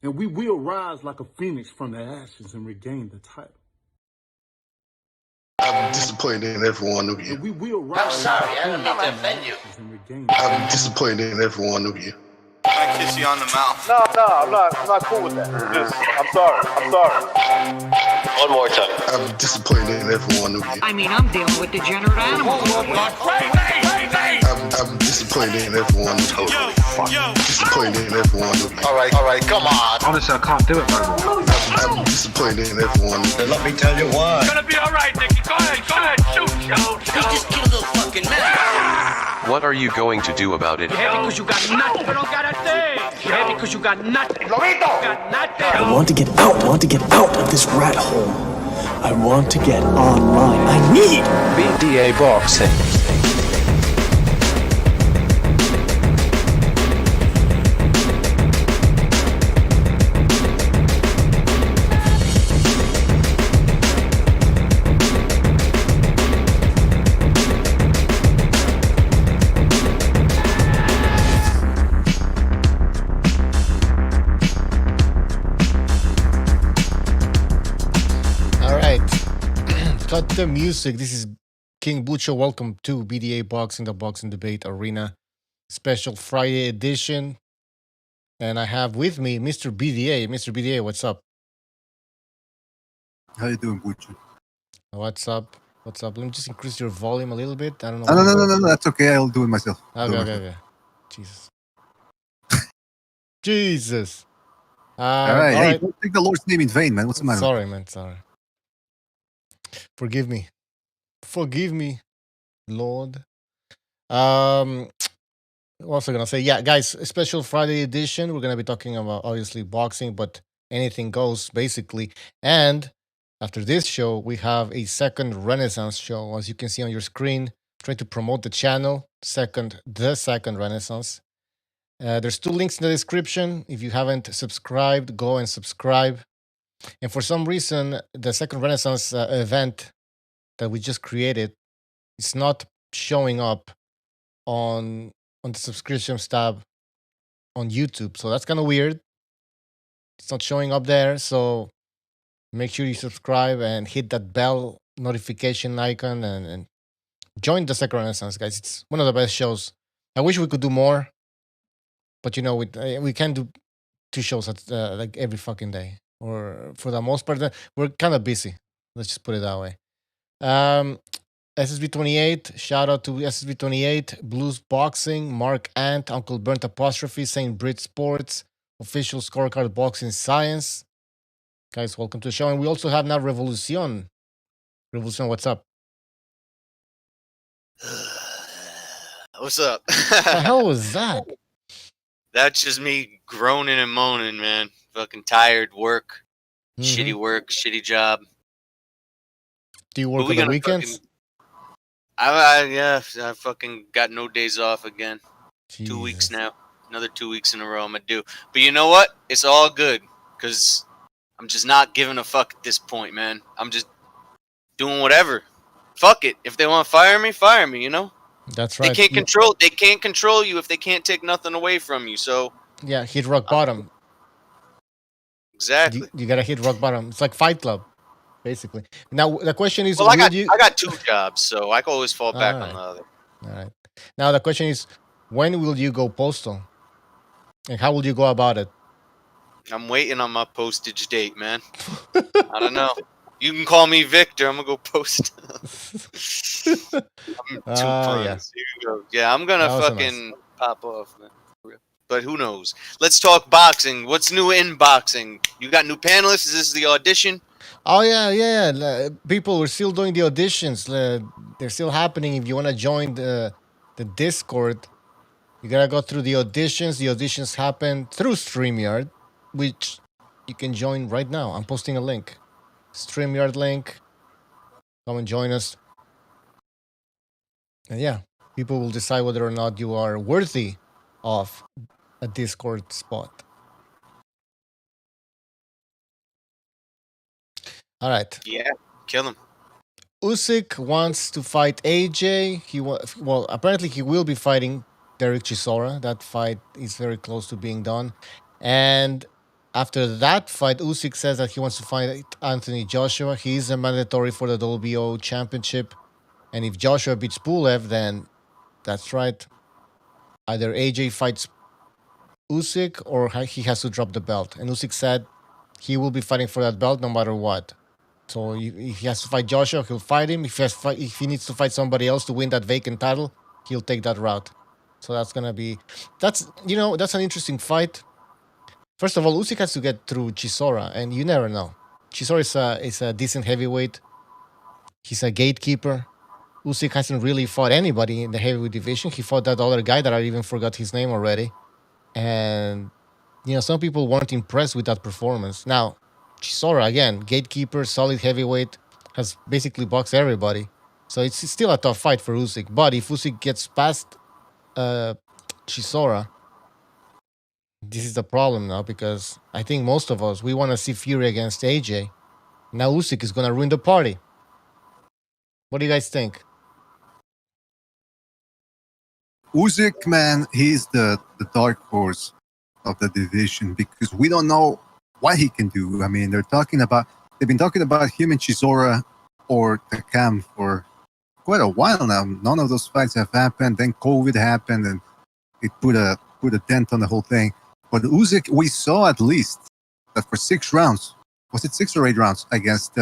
And we will rise like a phoenix from the ashes and regain the title. I'm disappointed in every one of you. And we will rise. I'm sorry, I don't mean to offend you. I'm disappointed in every one of you. I kiss you on the mouth. No, I'm not cool with that. I'm sorry. One more time. I'm disappointed in every one of you. I mean, I'm dealing with degenerate animals. I'm disappointed in every one of you. Disappointed in every one of you. All right, come on. Honestly, I can't do it no more. I'm disappointed in every one of you. Let me tell you why. It's gonna be all right, Nicky. Go ahead, shoot. You just killed a fucking man. What are you going to do about it? Yeah, because you got nothing. You don't got a thing. Yeah, because you got nothing. Lobito! Got nothing. I want to get out. I want to get out of this rat hole. I want to get online. I need BDA boxing. Cut the music. This is King Bucho. Welcome to BDA Boxing, the Boxing Debate Arena special Friday edition. And I have with me Mr. BDA. Mr. BDA, what's up? How you doing, Bucho? What's up? Let me just increase your volume a little bit. I don't know. No, that's okay. I'll do it myself. Okay. Jesus. All right. Don't take the Lord's name in vain, man. What's the matter? Sorry, man. Sorry. Forgive me, Lord. What was I gonna say? Yeah, guys, a special Friday edition. We're gonna be talking about obviously boxing, but anything goes basically. And after this show, we have a second Renaissance show, as you can see on your screen. Trying to promote the channel. The second Renaissance. There's 2 links in the description. If you haven't subscribed, go and subscribe. And for some reason, the second Renaissance event that we just created, it's not showing up on the subscriptions tab on YouTube. So that's kind of weird. It's not showing up there. So make sure you subscribe and hit that bell notification icon and join the second Renaissance, guys. It's one of the best shows. I wish we could do more, but we can't do 2 shows at like every fucking day. Or for the most part, we're kind of busy. Let's just put it that way. SSB28, shout out to SSB28, Blues Boxing, Mark Ant, Uncle Burnt Apostrophe, St. Brit Sports, Official Scorecard Boxing Science. Guys, welcome to the show. And we also have now Revolucion. Revolucion, what's up? What's up? What the hell was that? That's just me groaning and moaning, man. Fucking tired, work, shitty job. Do you work on the weekends? I fucking got no days off again. Jesus. 2 weeks now. Another 2 weeks in a row I'm gonna do. But you know what? It's all good. Because I'm just not giving a fuck at this point, man. I'm just doing whatever. Fuck it. If they want to fire me, you know? That's right. They can't control you if they can't take nothing away from you, so... Yeah, hit rock bottom. Exactly. You gotta hit rock bottom. It's like Fight Club, basically. Now the question is, well, I got 2 jobs, so I can always fall back on the other. All right. Now the question is, when will you go postal, and how will you go about it? I'm waiting on my postage date, man. I don't know. You can call me Victor. I'm gonna go post. I'm 2 puns. Yeah. Here you go. Yeah, I'm gonna fucking pop off, man. But who knows? Let's talk boxing. What's new in boxing? You got new panelists? Is this the audition? Oh, yeah. People are still doing the auditions. They're still happening. If you want to join the Discord, you got to go through the auditions. The auditions happen through StreamYard, which you can join right now. I'm posting a link. StreamYard link. Come and join us. And yeah, people will decide whether or not you are worthy of a Discord spot. All right. Yeah, kill him. Usyk wants to fight AJ. Apparently he will be fighting Derek Chisora. That fight is very close to being done. And After that fight, Usyk says that he wants to fight Anthony Joshua. He is a mandatory for the WBO championship. And if Joshua beats Pulev, then that's right. Either AJ fights Usyk or he has to drop the belt. And Usyk said he will be fighting for that belt no matter what. So if he has to fight Joshua, he'll fight him. If he needs to fight somebody else to win that vacant title, he'll take that route. So that's an interesting fight. First of all, Usyk has to get through Chisora, and you never know. Chisora is a decent heavyweight. He's a gatekeeper. Usyk hasn't really fought anybody in the heavyweight division. He fought that other guy that I even forgot his name already. And, some people weren't impressed with that performance. Now, Chisora, again, gatekeeper, solid heavyweight, has basically boxed everybody. So it's still a tough fight for Usyk. But if Usyk gets past Chisora, this is the problem now, because I think most of us, we want to see Fury against AJ. Now Usyk is going to ruin the party. What do you guys think? Usyk, man, he's the dark horse of the division because we don't know what he can do. I mean, they've been talking about him and Chisora or Takam for quite a while now. None of those fights have happened. Then COVID happened and it put a dent on the whole thing. But Usyk, we saw at least that for 6 rounds, was it 6 or 8 rounds against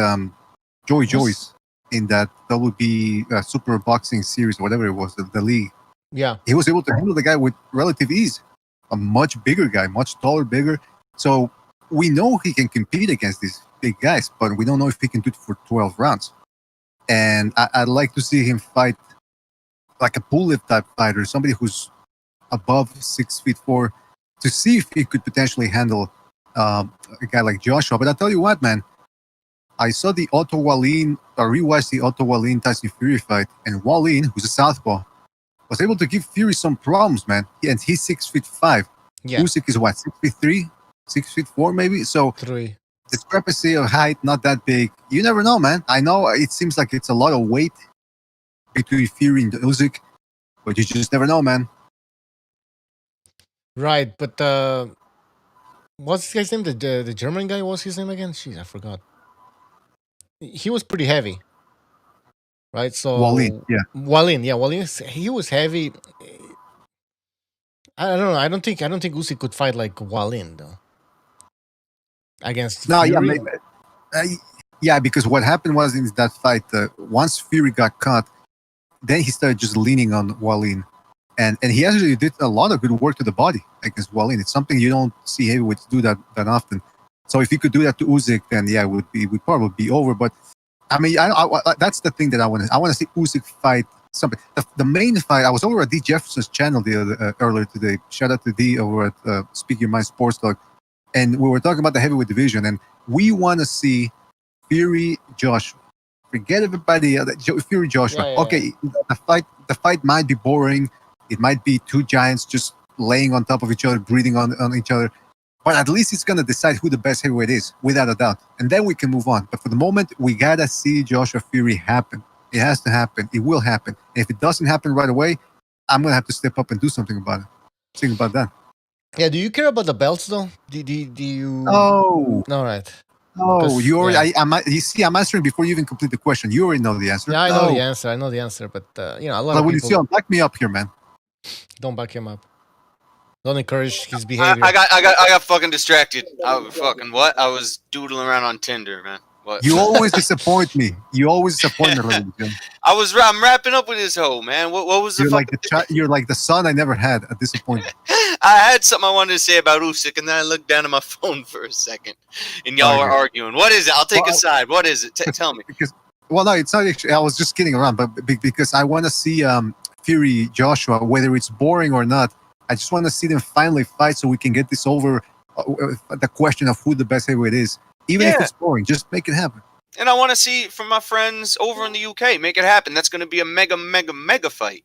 Joyce in that WB Super Boxing Series, or whatever it was, the league. Yeah. He was able to handle the guy with relative ease. A much bigger guy, much taller, bigger. So we know he can compete against these big guys, but we don't know if he can do it for 12 rounds. And I'd like to see him fight like a Pulev type fighter, somebody who's above 6'4", to see if he could potentially handle a guy like Joshua. But I'll tell you what, man, I saw the Otto Wallin, or rewatched the Otto Wallin Tyson Fury fight, and Wallin, who's a southpaw, was able to give Fury some problems, man. And he's 6'5". Yeah. Usyk is what, 6'3", 6'4", maybe. So 3. Discrepancy of height, not that big. You never know, man. I know it seems like it's a lot of weight between Fury and Usyk, but you just never know, man. Right, but what's his name? The German guy. What's his name again? Jeez, I forgot. He was pretty heavy, right? So Wallin, yeah. Wallin, he was heavy. I don't know. I don't think Usyk could fight like Wallin though. Against Fury? Yeah, maybe. Yeah, because what happened was in that fight, once Fury got caught, then he started just leaning on Wallin. And he actually did a lot of good work to the body against Wallin. It's something you don't see heavyweights do that often. So if he could do that to Usyk, then yeah, it would probably be over. But I mean, that's the thing that I want to see Usyk fight somebody. The main fight, I was over at D Jefferson's channel earlier today. Shout out to D over at Speak Your Mind Sports Talk, and we were talking about the heavyweight division, and we want to see Fury Joshua. Forget everybody else. Fury Joshua. Yeah. Okay, the fight might be boring. It might be 2 giants just laying on top of each other, breathing on each other. But at least it's going to decide who the best heavyweight is, without a doubt. And then we can move on. But for the moment, we got to see Joshua Fury happen. It has to happen. It will happen. And if it doesn't happen right away, I'm going to have to step up and do something about it. Think about that. Yeah, do you care about the belts, though? Do you... Oh. All right. Oh, you already... Yeah. You see, I'm answering before you even complete the question. You already know the answer. Yeah, I know the answer. But, a lot of people... Back me up here, man. Don't back him up. Don't encourage his behavior. I got fucking distracted. I was doodling around on Tinder, man. What? You always disappoint me. I'm wrapping up with this hoe, man. What was the You're like the son I never had. A disappointment. I had something I wanted to say about Usyk, and then I looked down at my phone for a second, and y'all were arguing. What is it? I'll take a side. What is it? Tell me. No, it's not actually. I was just kidding around, but because I want to see Fury Joshua, whether it's boring or not. I just want to see them finally fight so we can get this over. The question of who the best heavyweight is, even if it's boring, just make it happen. And I want to see from my friends over in the UK, make it happen. That's going to be a mega fight.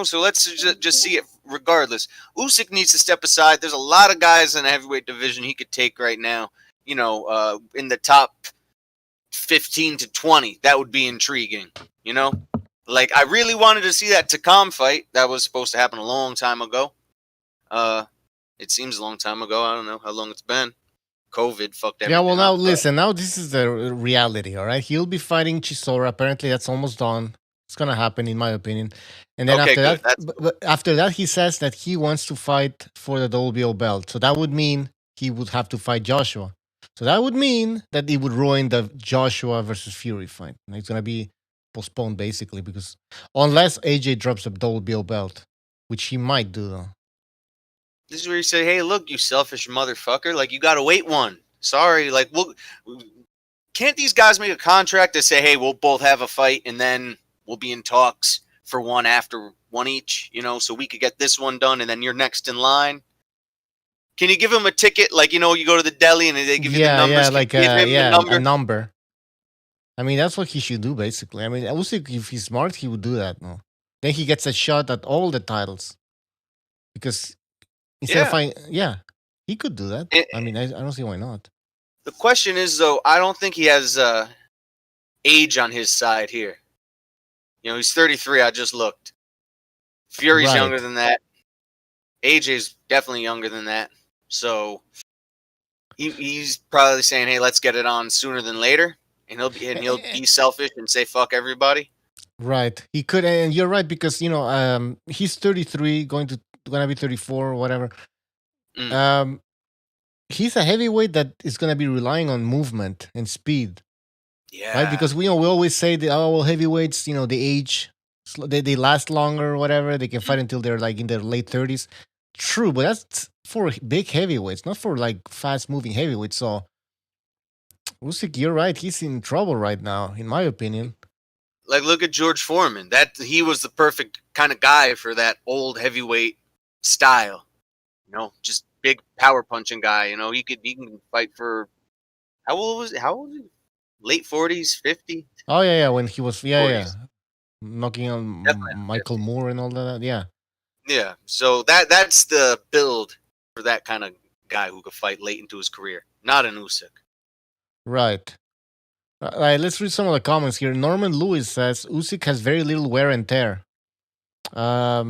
So let's just see it regardless. Usyk needs to step aside. There's a lot of guys in the heavyweight division he could take right now. In the top 15 to 20, that would be intriguing. Like, I really wanted to see that Takam fight. That was supposed to happen a long time ago. It seems a long time ago. I don't know how long it's been. COVID fucked everything Yeah, well, now up. listen. Now this is the reality. All right, he'll be fighting Chisora. Apparently, that's almost done. It's gonna happen, in my opinion. And then Okay, after good. that, That's but after that, he says that he wants to fight for the WBO belt. So that would mean he would have to fight Joshua. So that would mean that it would ruin the Joshua versus Fury fight. And it's gonna be postponed basically because unless AJ drops the WBO belt, which he might do though. This is where you say, "Hey, look, you selfish motherfucker! Like you gotta wait one. Sorry, like can't these guys make a contract to say, hey, we'll both have a fight and then we'll be in talks for one after one each, you know, so we could get this one done and then you're next in line? Can you give him a ticket? Like, you know, you go to the deli and they give you the numbers. Yeah, like give him the number? a number. I mean, that's what he should do basically. I mean, Usyk, if he's smart, he would do that. No, then he gets a shot at all the titles because instead of fighting, he could do that. I mean, I don't see why not. The question is, though, I don't think he has age on his side here. You know, he's 33. I just looked. Fury's younger than that. AJ's definitely younger than that. So he's probably saying, "Hey, let's get it on sooner than later," and he'll be selfish and say, "Fuck everybody." Right. He could, and you're right because he's 33, gonna be 34 or whatever. He's a heavyweight that is gonna be relying on movement and speed. Yeah. Right, because we always say that heavyweights, they age, they last longer or whatever. They can fight until they're like in their late 30s. True, but that's for big heavyweights, not for like fast moving heavyweights. So Usyk, you're right. He's in trouble right now, in my opinion. Like, look at George Foreman. He was the perfect kind of guy for that old heavyweight style. You know, just big power punching guy. You know, he can fight for how old was he? Late 40s, 50. Oh yeah, when he was knocking on Michael Moore and all that. Yeah. So that's the build for that kind of guy who could fight late into his career. Not an Usyk. Right. All right, let's read some of the comments here. Norman Lewis says Usyk has very little wear and tear. I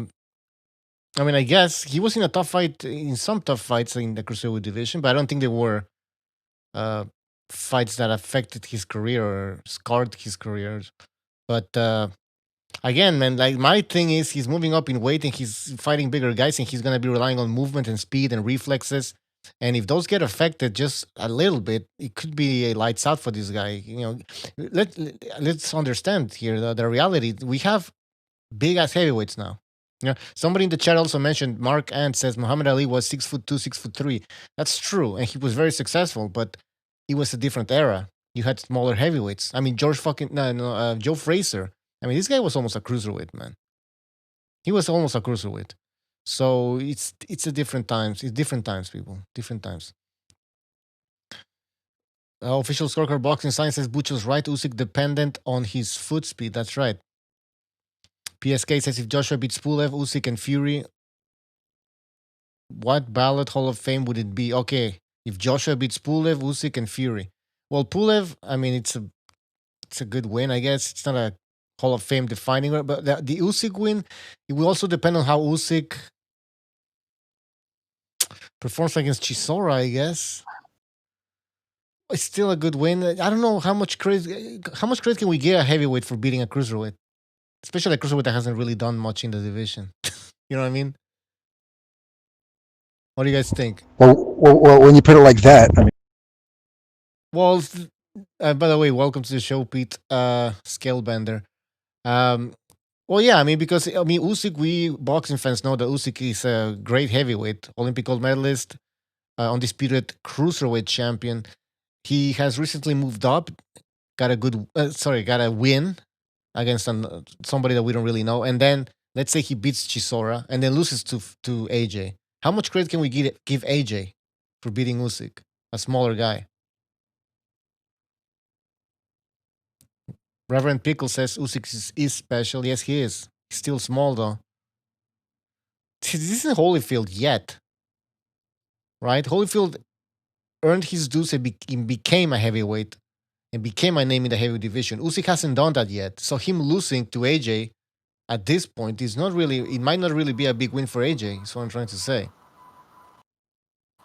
mean, I guess he was in some tough fights in the cruiserweight division, but I don't think they were fights that affected his career or scarred his career. But again, man, like my thing is he's moving up in weight and he's fighting bigger guys and he's gonna be relying on movement and speed and reflexes. And if those get affected just a little bit, it could be a lights out for this guy. You know, let's understand here the reality. We have big ass heavyweights now. Yeah, somebody in the chat also mentioned Mark Ant says Muhammad Ali was 6'2", 6'3". That's true, and he was very successful, but it was a different era. You had smaller heavyweights. I mean, Joe Frazier. I mean, this guy was almost a cruiserweight, man. He was almost a cruiserweight. So it's a different times. It's different times, people. Different times. Official scorecard boxing science says Butcho's right. Usyk dependent on his foot speed. That's right. PSK says if Joshua beats Pulev, Usyk, and Fury, what ballot Hall of Fame would it be? Okay, if Joshua beats Pulev, Usyk, and Fury. Well, Pulev, I mean, it's a good win, I guess. It's not a Hall of Fame defining, but the Usyk win, it will also depend on how Usyk performs against Chisora, I guess. It's still a good win. I don't know how much credit can we give a heavyweight for beating a cruiserweight, especially a cruiserweight that hasn't really done much in the division. You know what I mean? What do you guys think? Well, when you put it like that, I mean. Well, by the way, welcome to the show, Pete Scalebender. Well, yeah, I mean, because Usyk, we boxing fans know that Usyk is a great heavyweight, Olympic gold medalist, undisputed cruiserweight champion. He has recently moved up, got a win against somebody that we don't really know, and then let's say he beats Chisora and then loses to AJ. How much credit can we give AJ for beating Usyk, a smaller guy? Reverend Pickle says Usyk is special. Yes, he is. He's still small, though. This isn't Holyfield yet, right? Holyfield earned his dues and became a heavyweight and became a name in the heavyweight division. Usyk hasn't done that yet. So him losing to AJ at this point is not really, it might not really be a big win for AJ, is what I'm trying to say.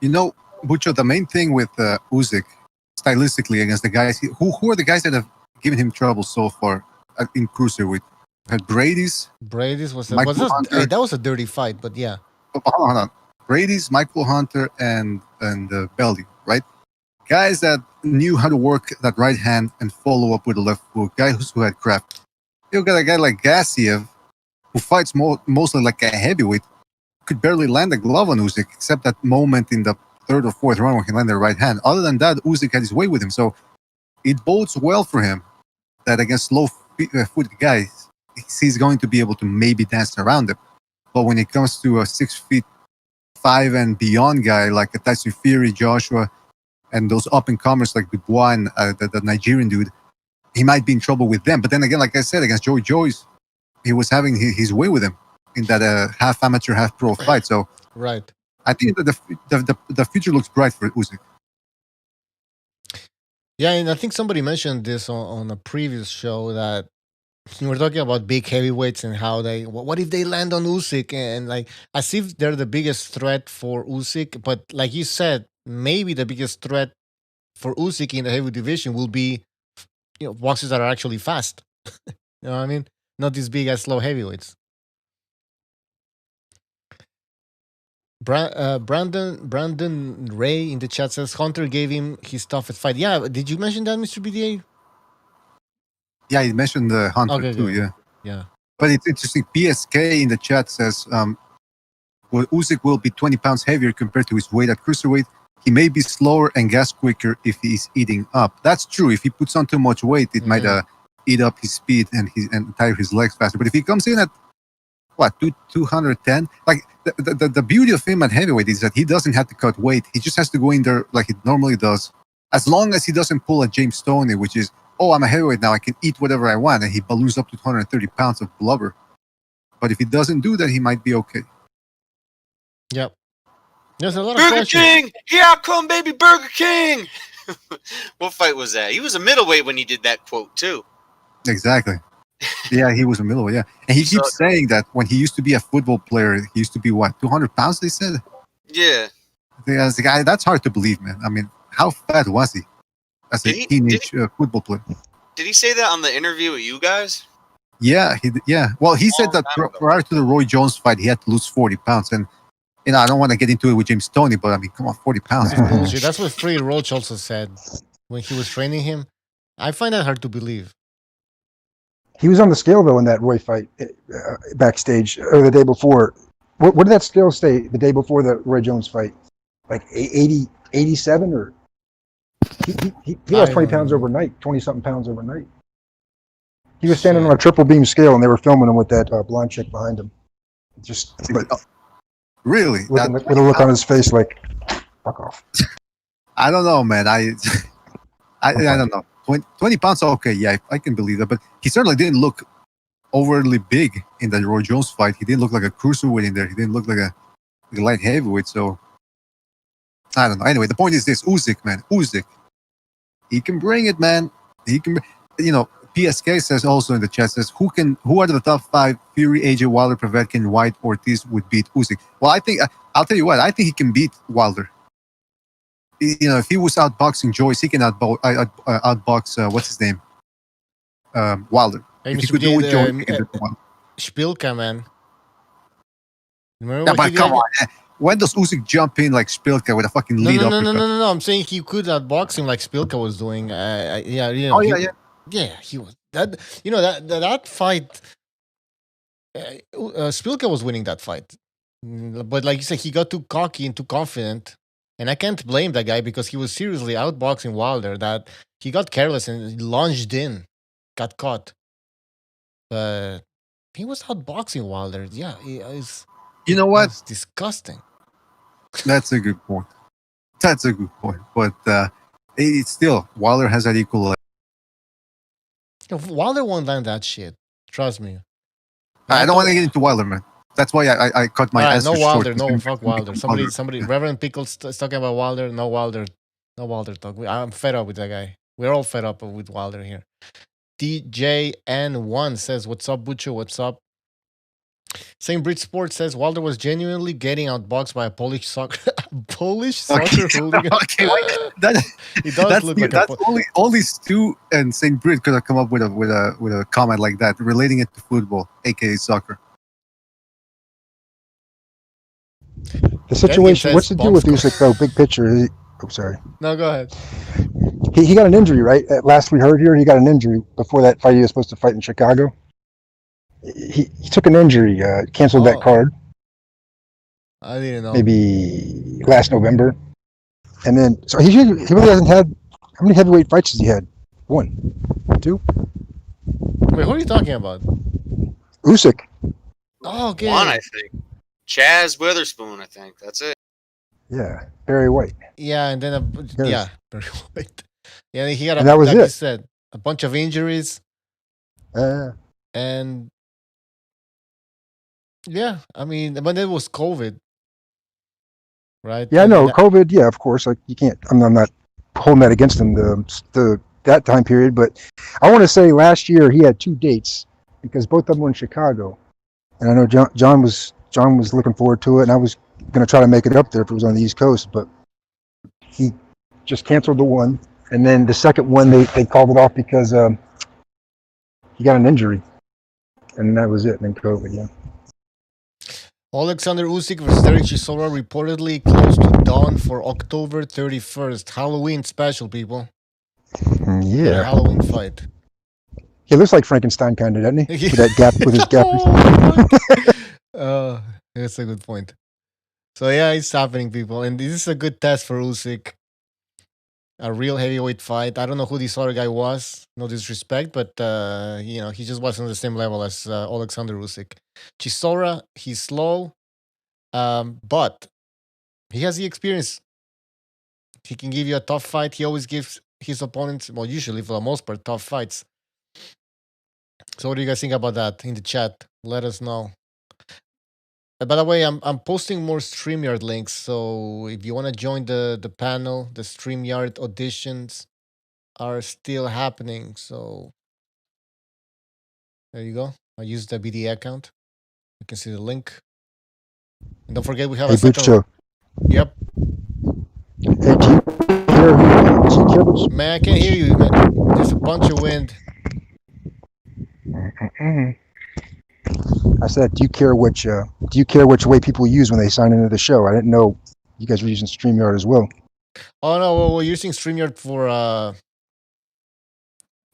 You know, Bucho, the main thing with Usyk, stylistically against the guys, who are the guys that have given him trouble so far in cruiserweight? Had Brady's was Michael Hunter. that was a dirty fight, but yeah. Hold on. Brady's, Michael Hunter, and Belly, right? Guys that knew how to work that right hand and follow up with a left hook. Guys who had craft. You got a guy like Gassiev, who fights mostly like a heavyweight, could barely land a glove on Usyk, except that moment in the third or fourth round when he landed the right hand. Other than that, Usyk had his way with him. So it bodes well for him that against slow-footed guys, he's going to be able to maybe dance around them. But when it comes to a 6'5" and beyond guy like a Tyson Fury, Joshua, and those up-and-comers like Dubois and the Nigerian dude, he might be in trouble with them. But then again, like I said, against Joey Joyce, he was having his way with him in that half amateur, half pro fight. So right. I think that the future looks bright for Usyk. Yeah, and I think somebody mentioned this on a previous show that we were talking about big heavyweights and how what if they land on Usyk and like as if they're the biggest threat for Usyk, but like you said, maybe the biggest threat for Usyk in the heavy division will be boxers that are actually fast. You know what I mean? Not these big ass slow heavyweights. Brandon Ray in the chat says Hunter gave him his toughest fight. Yeah, did you mention that, Mr. BDA? Yeah, he mentioned the Hunter too. Good. Yeah, yeah. But it's interesting. PSK in the chat says, well, Usyk will be 20 pounds heavier compared to his weight at cruiserweight. He may be slower and gas quicker if he is eating up. That's true. If he puts on too much weight, it might eat up his speed and tire his legs faster. But if he comes in at 210, like the beauty of him at heavyweight is that he doesn't have to cut weight. He just has to go in there like he normally does, as long as he doesn't pull a James Stoney, which is, oh, I'm a heavyweight now, I can eat whatever I want, and he balloons up to 230 pounds of blubber. But if he doesn't do that, he might be okay. Yep. There's a lot Burger of questions. King! Here I come, baby, Burger King! What fight was that? He was a middleweight when he did that quote, too. Exactly. Yeah, he was a middleweight, yeah. And he keeps saying that when he used to be a football player, he used to be, 200 pounds, they said? Yeah. As the guy, that's hard to believe, man. I mean, how fat was he as a teenage football player? Did he say that on the interview with you guys? Yeah, Well, he said that prior to the Roy Jones fight, he had to lose 40 pounds. And, I don't want to get into it with James Stoney, but I mean, come on, 40 pounds. Bullshit. That's what Free Roach also said when he was training him. I find that hard to believe. He was on the scale, though, in that Roy fight backstage, or the day before. What did that scale say the day before the Roy Jones fight? Like 80, 87? Or he lost 20 pounds overnight, 20-something pounds overnight. He was standing on a triple beam scale, and they were filming him with that blonde chick behind him. Really? With a look on his face like, fuck off. I don't know, man. I don't know. 20 pounds, okay, yeah, I can believe that. But he certainly didn't look overly big in that Roy Jones fight. He didn't look like a cruiserweight in there. He didn't look like a light heavyweight. So, I don't know. Anyway, the point is this. Usyk, man. Usyk. He can bring it, man. He can, PSK says also in the chat, says, who are the top 5? Fury, AJ, Wilder, Povetkin, White, Ortiz would beat Usyk. Well, I think, I'll tell you what, I think he can beat Wilder. If he was outboxing Joyce, he can outbox, what's his name? Wilder. Hey, if he Mr. could do it with Joyce, he can do it. Spilka, man. Remember but come on. When does Usyk jump in like Spilka with a fucking lead up? No. I'm saying he could outbox him like Spilka was doing. Yeah. Yeah, he was that. That fight. Spilka was winning that fight, but like you said, he got too cocky and too confident, and I can't blame that guy because he was seriously outboxing Wilder. That he got careless and lunged in, got caught. But he was outboxing Wilder. Yeah, you know what? It's disgusting. That's a good point. But it's still Wilder has that equal. Wilder won't land that shit. Trust me. I don't want to get into Wilder, man. That's why I cut my answer no Wilder, short. no fuck Wilder. Somebody, Reverend Pickles is talking about Wilder. No Wilder talk. I'm fed up with that guy. We're all fed up with Wilder here. DJN1 says, "What's up, Bucho? What's up?" St. Brit Sports says Wilder was genuinely getting outboxed by a Polish soccer hooligan. Okay, that, He does look like that's only Stu and St. Brit could have come up with a comment like that, relating it to football, aka soccer. The situation. What's the deal with Usyk though? Big picture. Oh, sorry. No, go ahead. He got an injury, right? At last we heard here, he got an injury before that fight he was supposed to fight in Chicago. He took an injury, canceled that card. I didn't know. Maybe last November. And then, so he really hasn't had, how many heavyweight fights has he had? 1, 2? Wait, who are you talking about? Usyk. Oh, okay. 1, I think. Chaz Witherspoon, I think. That's it. Yeah, Barry White. Yeah, and then, Yes. Barry White. Yeah, he had, And that was like it. you said, a bunch of injuries. And yeah, I mean, but it was COVID, right? Yeah, no, COVID. Yeah, of course. Like you can't. I'm not holding that against him. That time period, but I want to say last year he had 2 dates because both of them were in Chicago, and I know John was looking forward to it, and I was going to try to make it up there if it was on the East Coast, but he just canceled the one, and then the second one they called it off because he got an injury, and that was it. And then COVID, yeah. Alexander Usyk versus Derek Chisora reportedly close to dawn for October 31st. Halloween special, people. Yeah. Their Halloween fight. He looks like Frankenstein kind of, doesn't he? With that gap, with his gap. That's a good point. So yeah, it's happening, people, and this is a good test for Usyk. A real heavyweight fight. I don't know who this other guy was. No disrespect, but he just wasn't on the same level as Alexander Usyk. Chisora, he's slow, but he has the experience. He can give you a tough fight. He always gives his opponents, well, usually for the most part, tough fights. So what do you guys think about that in the chat? Let us know. By the way, I'm posting more StreamYard links, so if you want to join the panel, the StreamYard auditions are still happening. So there you go. I used the BD account. You can see the link. And don't forget, we have a second. Yep. Hey, do you hear man, I can't hear you, man. There's a bunch of wind. I said, do you care which way people use when they sign into the show? I didn't know you guys were using StreamYard as well. Oh no, well, we're using StreamYard for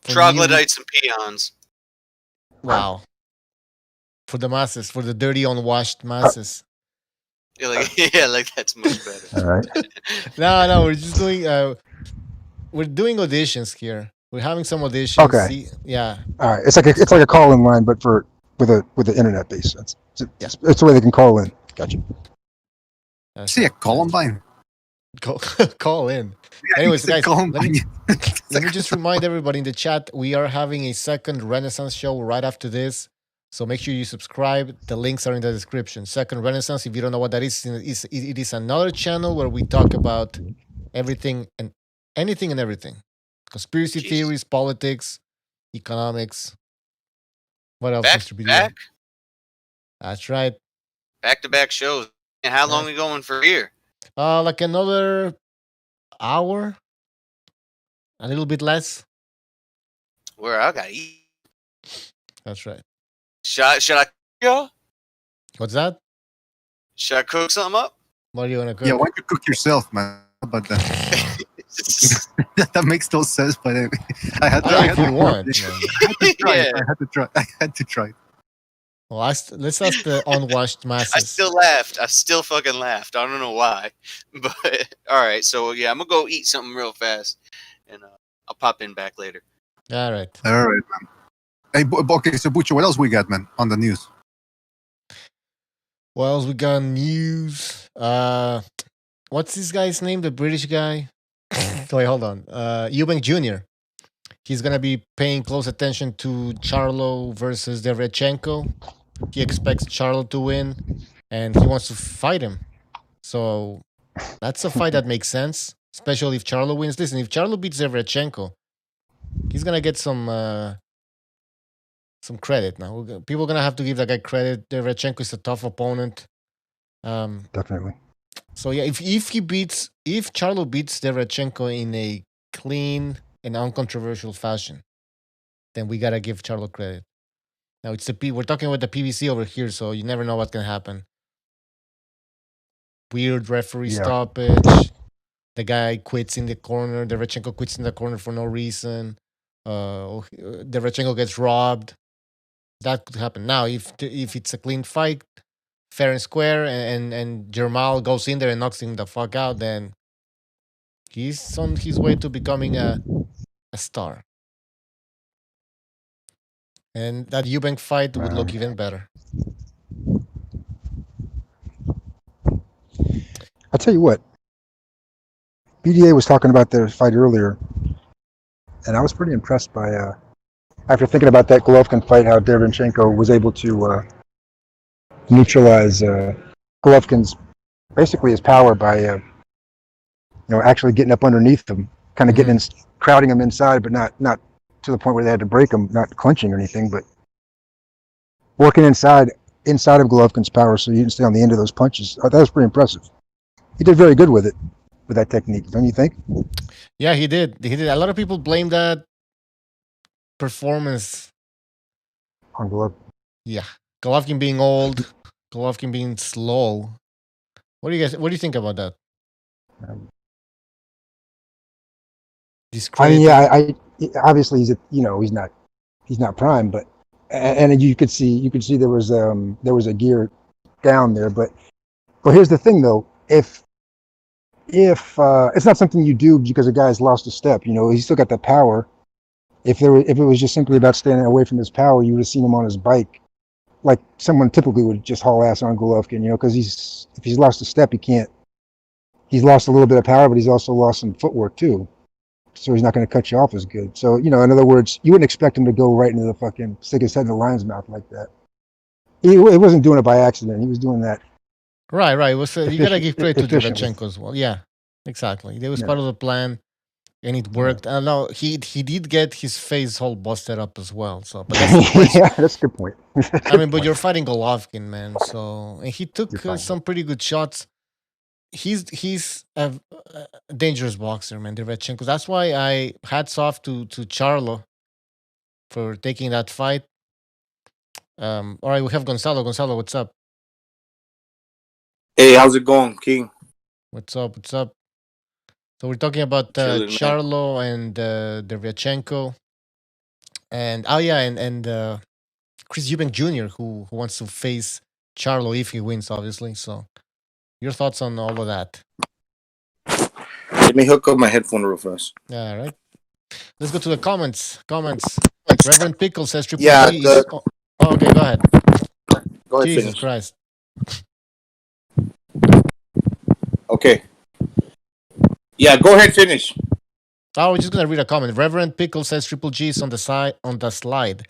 troglodytes and peons. Wow. For the masses, for the dirty, unwashed masses. Yeah, like that's much better. All right. No, we're just doing we're doing auditions here. We're having some auditions. Okay. Yeah. All right. It's like a call-in line, but with the internet base. That's the way they can call in. Gotcha. See a Columbine. Call in. Anyways, guys, let me just remind everybody in the chat, we are having a second Renaissance show right after this. So make sure you subscribe. The links are in the description. Second Renaissance, if you don't know what that is, it is another channel where we talk about everything and anything and everything. Conspiracy theories, politics, economics. What else, Mr. BD? Back? That's right. Back-to-back shows. And how long are we going for here? Like another hour. A little bit less. Where I gotta eat. That's right. Should I go? What's that? Should I cook something up? What are you gonna cook? Yeah, why don't you cook yourself, man? How about that? That makes no sense, but I had to. I had to try. Well, let's ask the unwashed masses. I still laughed. I still fucking laughed. I don't know why, but all right. So yeah, I'm gonna go eat something real fast, and I'll pop in back later. All right, man. Hey, okay. So Butcher, what else we got, man, on the news? What else we got on news? What's this guy's name? The British guy. Wait, hold on. Eubank Jr. He's gonna be paying close attention to Charlo versus Derevyanchenko. He expects Charlo to win, and he wants to fight him. So that's a fight that makes sense, especially if Charlo wins. Listen, if Charlo beats Derevyanchenko, he's gonna get some some credit now. People are gonna have to give that guy credit. Derevyanchenko is a tough opponent. Definitely. So yeah, if Charlo beats Derevyanchenko in a clean and uncontroversial fashion, then we gotta give Charlo credit. Now we're talking about the PBC over here, so you never know what's gonna happen. Weird referee stoppage. The guy quits in the corner. Derevyanchenko quits in the corner for no reason. Derevyanchenko gets robbed. That could happen. Now, if it's a clean fight, fair and square, and Jermal goes in there and knocks him the fuck out, then he's on his way to becoming a star. And that Eubank fight would look even better. I'll tell you what. BDA was talking about their fight earlier, and I was pretty impressed by, after thinking about that Golovkin fight, how Derevyanchenko was able to neutralize Golovkin's, basically his power by, actually getting up underneath him, kind of getting crowding him inside, but not to the point where they had to break him, not clinching or anything, but working inside of Golovkin's power so you didn't stay on the end of those punches. That was pretty impressive. He did very good with it, with that technique, don't you think? Yeah, he did. A lot of people blame that performance on Golovkin. Yeah, Golovkin being old, Golovkin being slow. What do you think about that? I mean, I obviously he's not prime, but and you could see there was a gear down there, but here's the thing though, if it's not something you do because a guy's lost a step, he's still got the power. If it was just simply about staying away from his power, you would have seen him on his bike, like someone typically would just haul ass on Golovkin, because if he's lost a step, he's lost a little bit of power, but he's also lost some footwork too. So he's not going to cut you off as good. So, in other words, you wouldn't expect him to go right into the fucking, stick his head in the lion's mouth like that. He wasn't doing it by accident. He was doing that. Right. It was, you got to give credit to Derevyanchenko as well. Yeah, exactly. It was part of the plan, and it worked. I know he did get his face all busted up as well. So, but that's a good point. But you're fighting Golovkin, man. So, and he took some pretty good shots. He's a dangerous boxer, man, Derevyanchenko. That's why I hats off to Charlo for taking that fight. All right, we have Gonzalo. Gonzalo, what's up? Hey, how's it going, King? What's up? So we're talking about Charlo and Derevyanchenko, and Chris Eubank Jr. who wants to face Charlo if he wins, obviously. So, your thoughts on all of that? Let me hook up my headphone real fast. All right. Let's go to the comments. Reverend Pickle says Triple G. Okay, go ahead. Go ahead, Jesus finish. Christ. Okay. Yeah, go ahead, finish. Oh, we're just gonna read a comment. Reverend Pickle says Triple G is on the slide.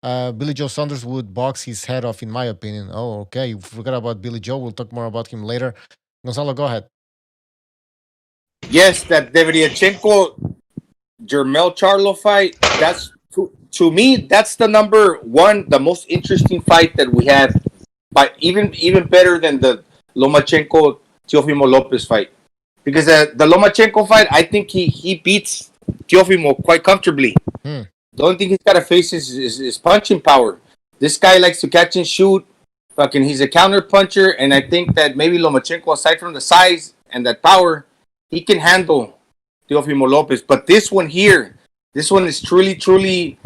Billy Joe Saunders would box his head off, in my opinion. Oh, okay. You forgot about Billy Joe. We'll talk more about him later. Gonzalo, go ahead. Yes, that Derevyanchenko Jermel Charlo fight, that's to me, that's the number one, the most interesting fight that we had, but even better than the Lomachenko Teofimo Lopez fight. Because the Lomachenko fight, I think he beats Teofimo quite comfortably. The only thing he's got to face is punching power. This guy likes to catch and shoot. Fucking, he's a counter puncher, and I think that maybe Lomachenko, aside from the size and that power, he can handle Teofimo Lopez. But this one is truly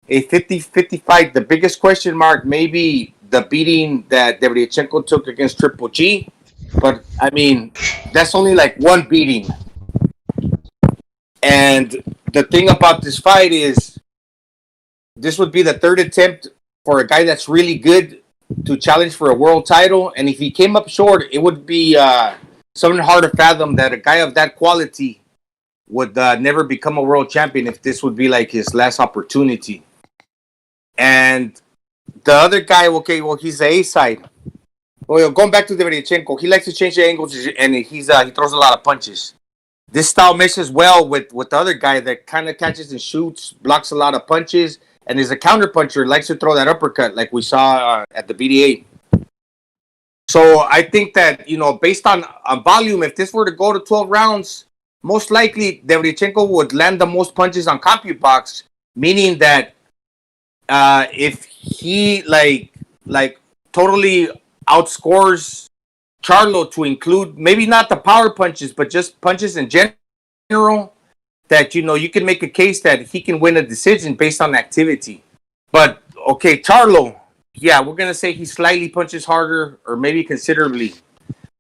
a 50-50 fight. The biggest question mark may be the beating that Derevyanchenko took against Triple G. But, I mean, that's only like one beating. And the thing about this fight is this would be the third attempt for a guy that's really good to challenge for a world title. And if he came up short, it would be something hard to fathom that a guy of that quality would never become a world champion if this would be like his last opportunity. And the other guy, he's the A-side. Well, going back to Derevyanchenko, he likes to change the angles and he throws a lot of punches. This style meshes well with the other guy that kind of catches and shoots, blocks a lot of punches, and is a counterpuncher, likes to throw that uppercut like we saw at the BDA. So I think that, based on volume, if this were to go to 12 rounds, most likely Derevyanchenko would land the most punches on CompuBox, meaning that if he like totally outscores Charlo, to include maybe not the power punches, but just punches in general, that you can make a case that he can win a decision based on activity. But okay, Charlo, yeah, we're gonna say he slightly punches harder, or maybe considerably,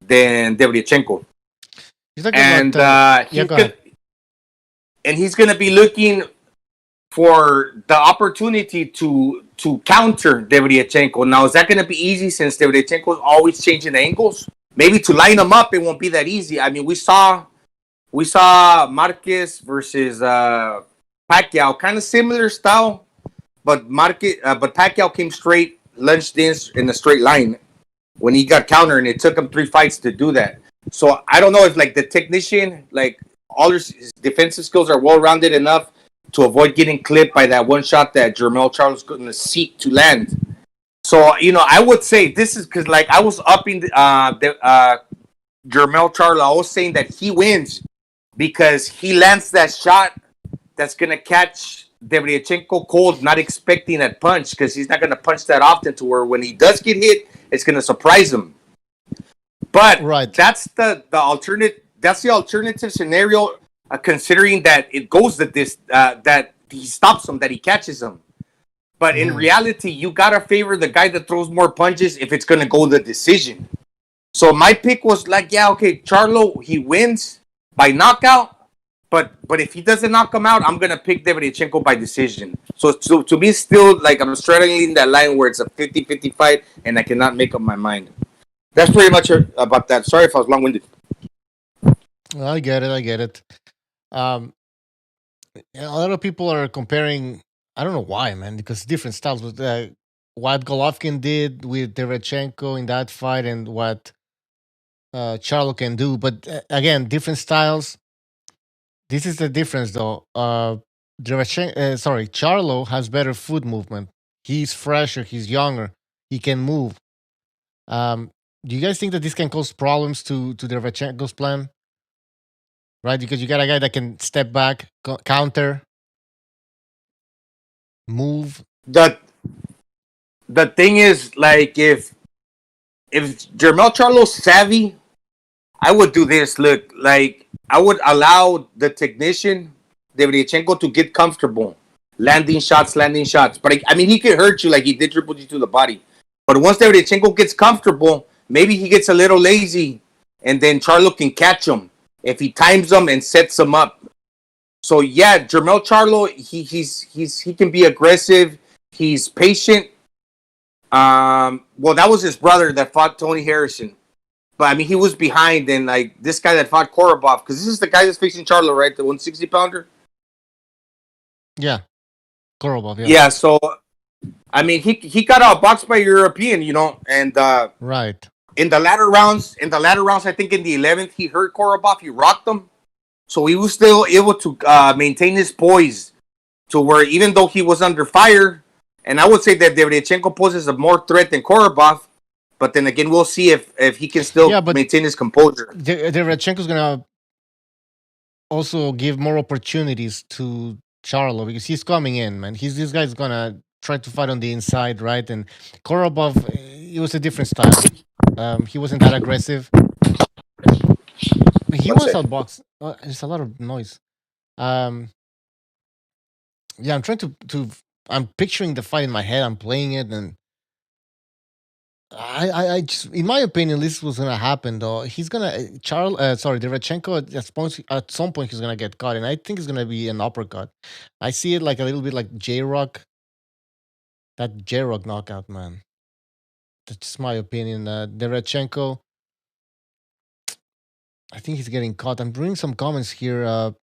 than Derevyanchenko. And he's gonna be looking for the opportunity to counter Derevyanchenko. Now, is that gonna be easy since Derevyanchenko is always changing angles? Maybe to line him up, it won't be that easy. I mean, we saw Marquez versus Pacquiao, kind of similar style, but Pacquiao came straight, lunged in a straight line when he got countered, and it took him 3 fights to do that. So I don't know if the technician, all his defensive skills are well-rounded enough to avoid getting clipped by that one shot that Jermell Charlo's going to seek to land. So, I would say this is because, I was upping Jermell Charlo. I was saying that he wins because he lands that shot that's going to catch Derevyanchenko cold, not expecting that punch, because he's not going to punch that often, to where when he does get hit, it's going to surprise him. But that's the alternate. That's the alternative scenario, considering that it goes that he stops him, that he catches him. But in reality, you gotta favor the guy that throws more punches if it's gonna go the decision. So my pick was Charlo, he wins by knockout. But if he doesn't knock him out, I'm gonna pick Derevyanchenko by decision. So to me, still I'm straddling that line where it's a 50-50 fight, and I cannot make up my mind. That's pretty much about that. Sorry if I was long-winded. I get it. A lot of people are comparing. I don't know why, man, because different styles. But what Golovkin did with Derevyanchenko in that fight, and what Charlo can do. But again, different styles. This is the difference, though. Charlo has better foot movement. He's fresher. He's younger. He can move. Do you guys think that this can cause problems to Derevyanchenko's plan? Right, because you got a guy that can step back, counter, move. The thing is, if Jermell Charlo's savvy, I would do this. Look, I would allow the technician Derevyanchenko to get comfortable, landing shots. But he could hurt you like he did Triple G to the body. But once Derevyanchenko gets comfortable, maybe he gets a little lazy, and then Charlo can catch him if he times them and sets them up. So yeah, Jermell Charlo, he can be aggressive. He's patient. Well, that was his brother that fought Tony Harrison, but he was behind. And this guy that fought Korobov, because this is the guy that's facing Charlo, right? The 160 pounder. Yeah, Korobov. Yeah. Yeah. So he got outboxed by a European, and right. In the latter rounds, I think in the 11th, he hurt Korobov. He rocked him. So he was still able to maintain his poise to where, even though he was under fire, and I would say that Derevyanchenko poses a more threat than Korobov, but then again, we'll see if he can still maintain his composure. Derevyanchenko's going to also give more opportunities to Charlo because he's coming in, man. This guy's going to try to fight on the inside, right? And Korobov, it was a different style. He wasn't that aggressive. He was outboxed. There's a lot of noise. I'm trying to. I'm picturing the fight in my head. I'm playing it, and I just, in my opinion, this was gonna happen. Though he's gonna Derevyanchenko at some point he's gonna get caught, and I think it's gonna be an uppercut. I see it like a little bit like J-Rock. That J-Rock knockout, man. That's just my opinion. Derevyanchenko, I think he's getting caught. I'm bringing some comments here.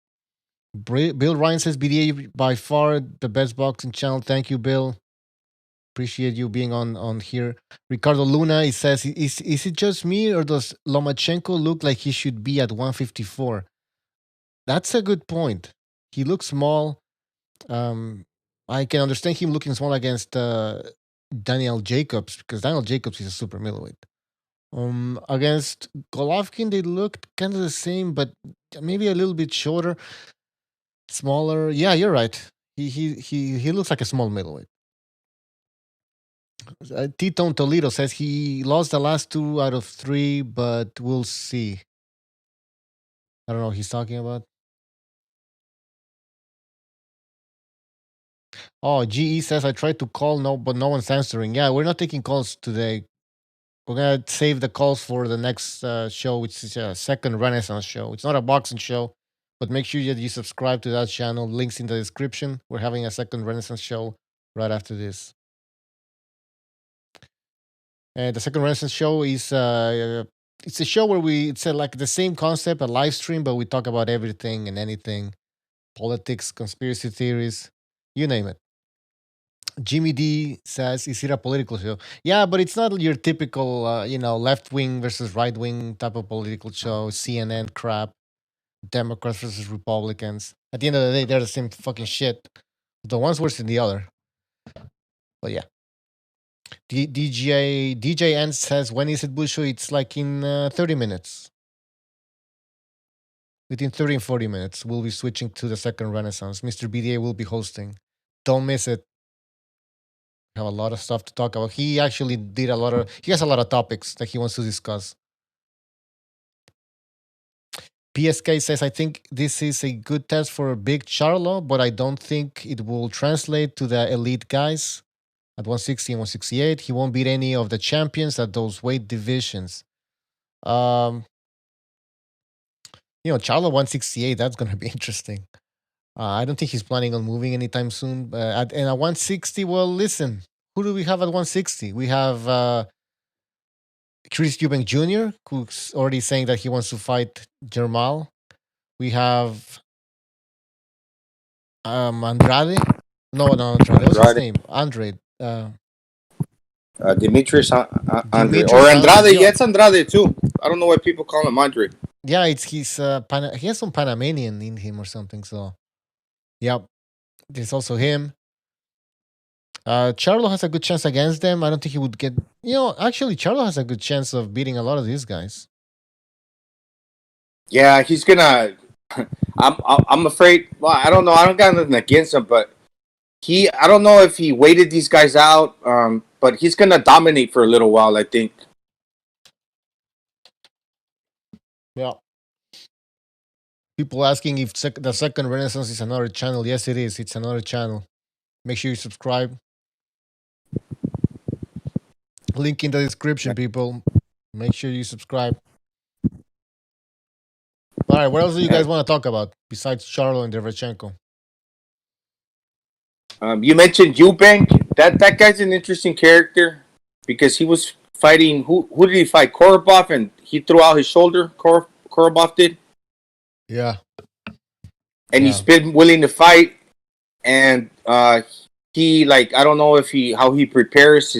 Bill Ryan says BDA by far the best boxing channel. Thank you, Bill. Appreciate you being on here. Ricardo Luna, he says, is it just me or does Lomachenko look like he should be at 154? That's a good point. He looks small. I can understand him looking small against Daniel Jacobs because Daniel Jacobs is a super middleweight. Against Golovkin, they looked kind of the same, but maybe a little bit shorter, smaller. Yeah, you're right. He looks like a small middleweight. Titone Toledo says he lost the last 2 out of 3, but we'll see. I don't know what he's talking about. Oh, GE says I tried to call, but no one's answering. Yeah, we're not taking calls today. We're gonna save the calls for the next show, which is a second Renaissance show. It's not a boxing show, but make sure that you subscribe to that channel. Links in the description. We're having a second Renaissance show right after this. And the second Renaissance show is it's a show where it's like the same concept, a live stream, but we talk about everything and anything, politics, conspiracy theories, you name it. Jimmy D says, "Is it a political show?" Yeah, but it's not your typical, left wing versus right wing type of political show. CNN crap, Democrats versus Republicans. At the end of the day, they're the same fucking shit. The one's worse than the other. But yeah. DJ N says, "When is it Bushu?" It's like in 30 minutes. Within 30 and 40 minutes, we'll be switching to the second Renaissance. Mr. BDA will be hosting. Don't miss it. Have a lot of stuff to talk about. He actually he has a lot of topics that he wants to discuss. PSK says, "I think this is a good test for a big Charlo, but I don't think it will translate to the elite guys at 160 and 168. He won't beat any of the champions at those weight divisions." Charlo 168, that's going to be interesting. I don't think he's planning on moving anytime soon. And at 160, well, listen, who do we have at 160? We have Eubank Jr., who's already saying that he wants to fight Jermal. We have Andrade. No, Andrade. What's his name? Andre. Demetrius Andre. Or Andrade. Yeah, it's Andrade too. I don't know why people call him Andre. Yeah, it's his. He has some Panamanian in him or something. So, yep. There's also him. Charlo has a good chance against them. I don't think he would get. Actually, Charlo has a good chance of beating a lot of these guys. Yeah, he's gonna. I'm afraid. Well, I don't know. I don't got nothing against him, but I don't know if he waited these guys out. But he's gonna dominate for a little while, I think. Yeah. People asking if the second Renaissance is another channel. Yes, it is. It's another channel. Make sure you subscribe. Link in the description, people. Make sure you subscribe. All right, what else do you guys want to talk about besides Charlo and Derevyanchenko? You mentioned Eubank. That guy's an interesting character because he was fighting. Who did he fight? Korobov, and he threw out his shoulder. Korobov did. Yeah. And he's been willing to fight, and he I don't know how he prepares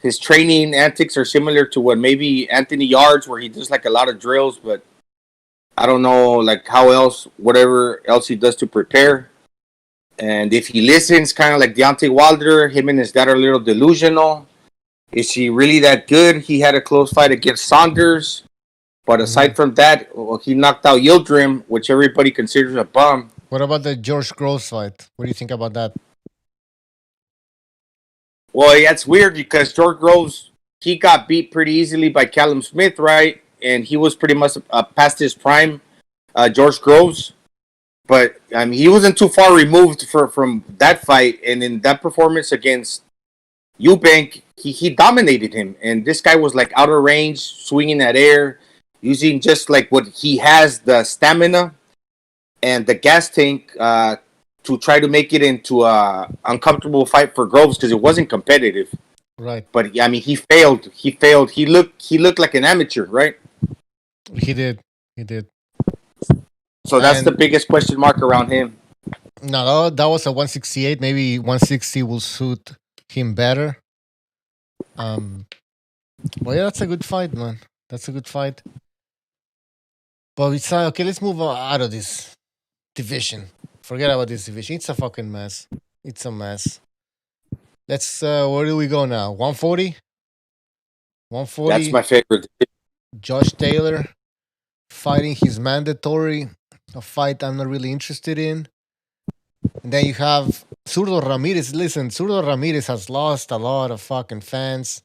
his training antics are similar to what maybe Anthony Yards, where he does a lot of drills, but I don't know whatever else he does to prepare. And if he listens, kind of like Deontay Wilder, him and his dad are a little delusional. Is he really that good? He had a close fight against Saunders. But aside from that, he knocked out Yildirim, which everybody considers a bum. What about the George Groves fight? What do you think about that? Well, yeah, it's weird because George Groves, he got beat pretty easily by Callum Smith, right? And he was pretty much past his prime, George Groves. But he wasn't too far removed from that fight. And in that performance against Eubank, he dominated him. And this guy was out of range, swinging at air, using just what he has, the stamina and the gas tank to try to make it into a uncomfortable fight for Groves because it wasn't competitive. Right. But he failed. He failed. He looked like an amateur, right? He did. So that's the biggest question mark around him. No, that was a 168. Maybe 160 will suit him better. Well, yeah, that's a good fight, man. That's a good fight. But it's okay. Let's move out of this division. Forget about this division. It's a fucking mess. It's a mess. Let's. Where do we go now? 140. 140. That's my favorite. Josh Taylor fighting his mandatory, a fight I'm not really interested in. And then you have Zurdo Ramirez. Listen, Zurdo Ramirez has lost a lot of fucking fans,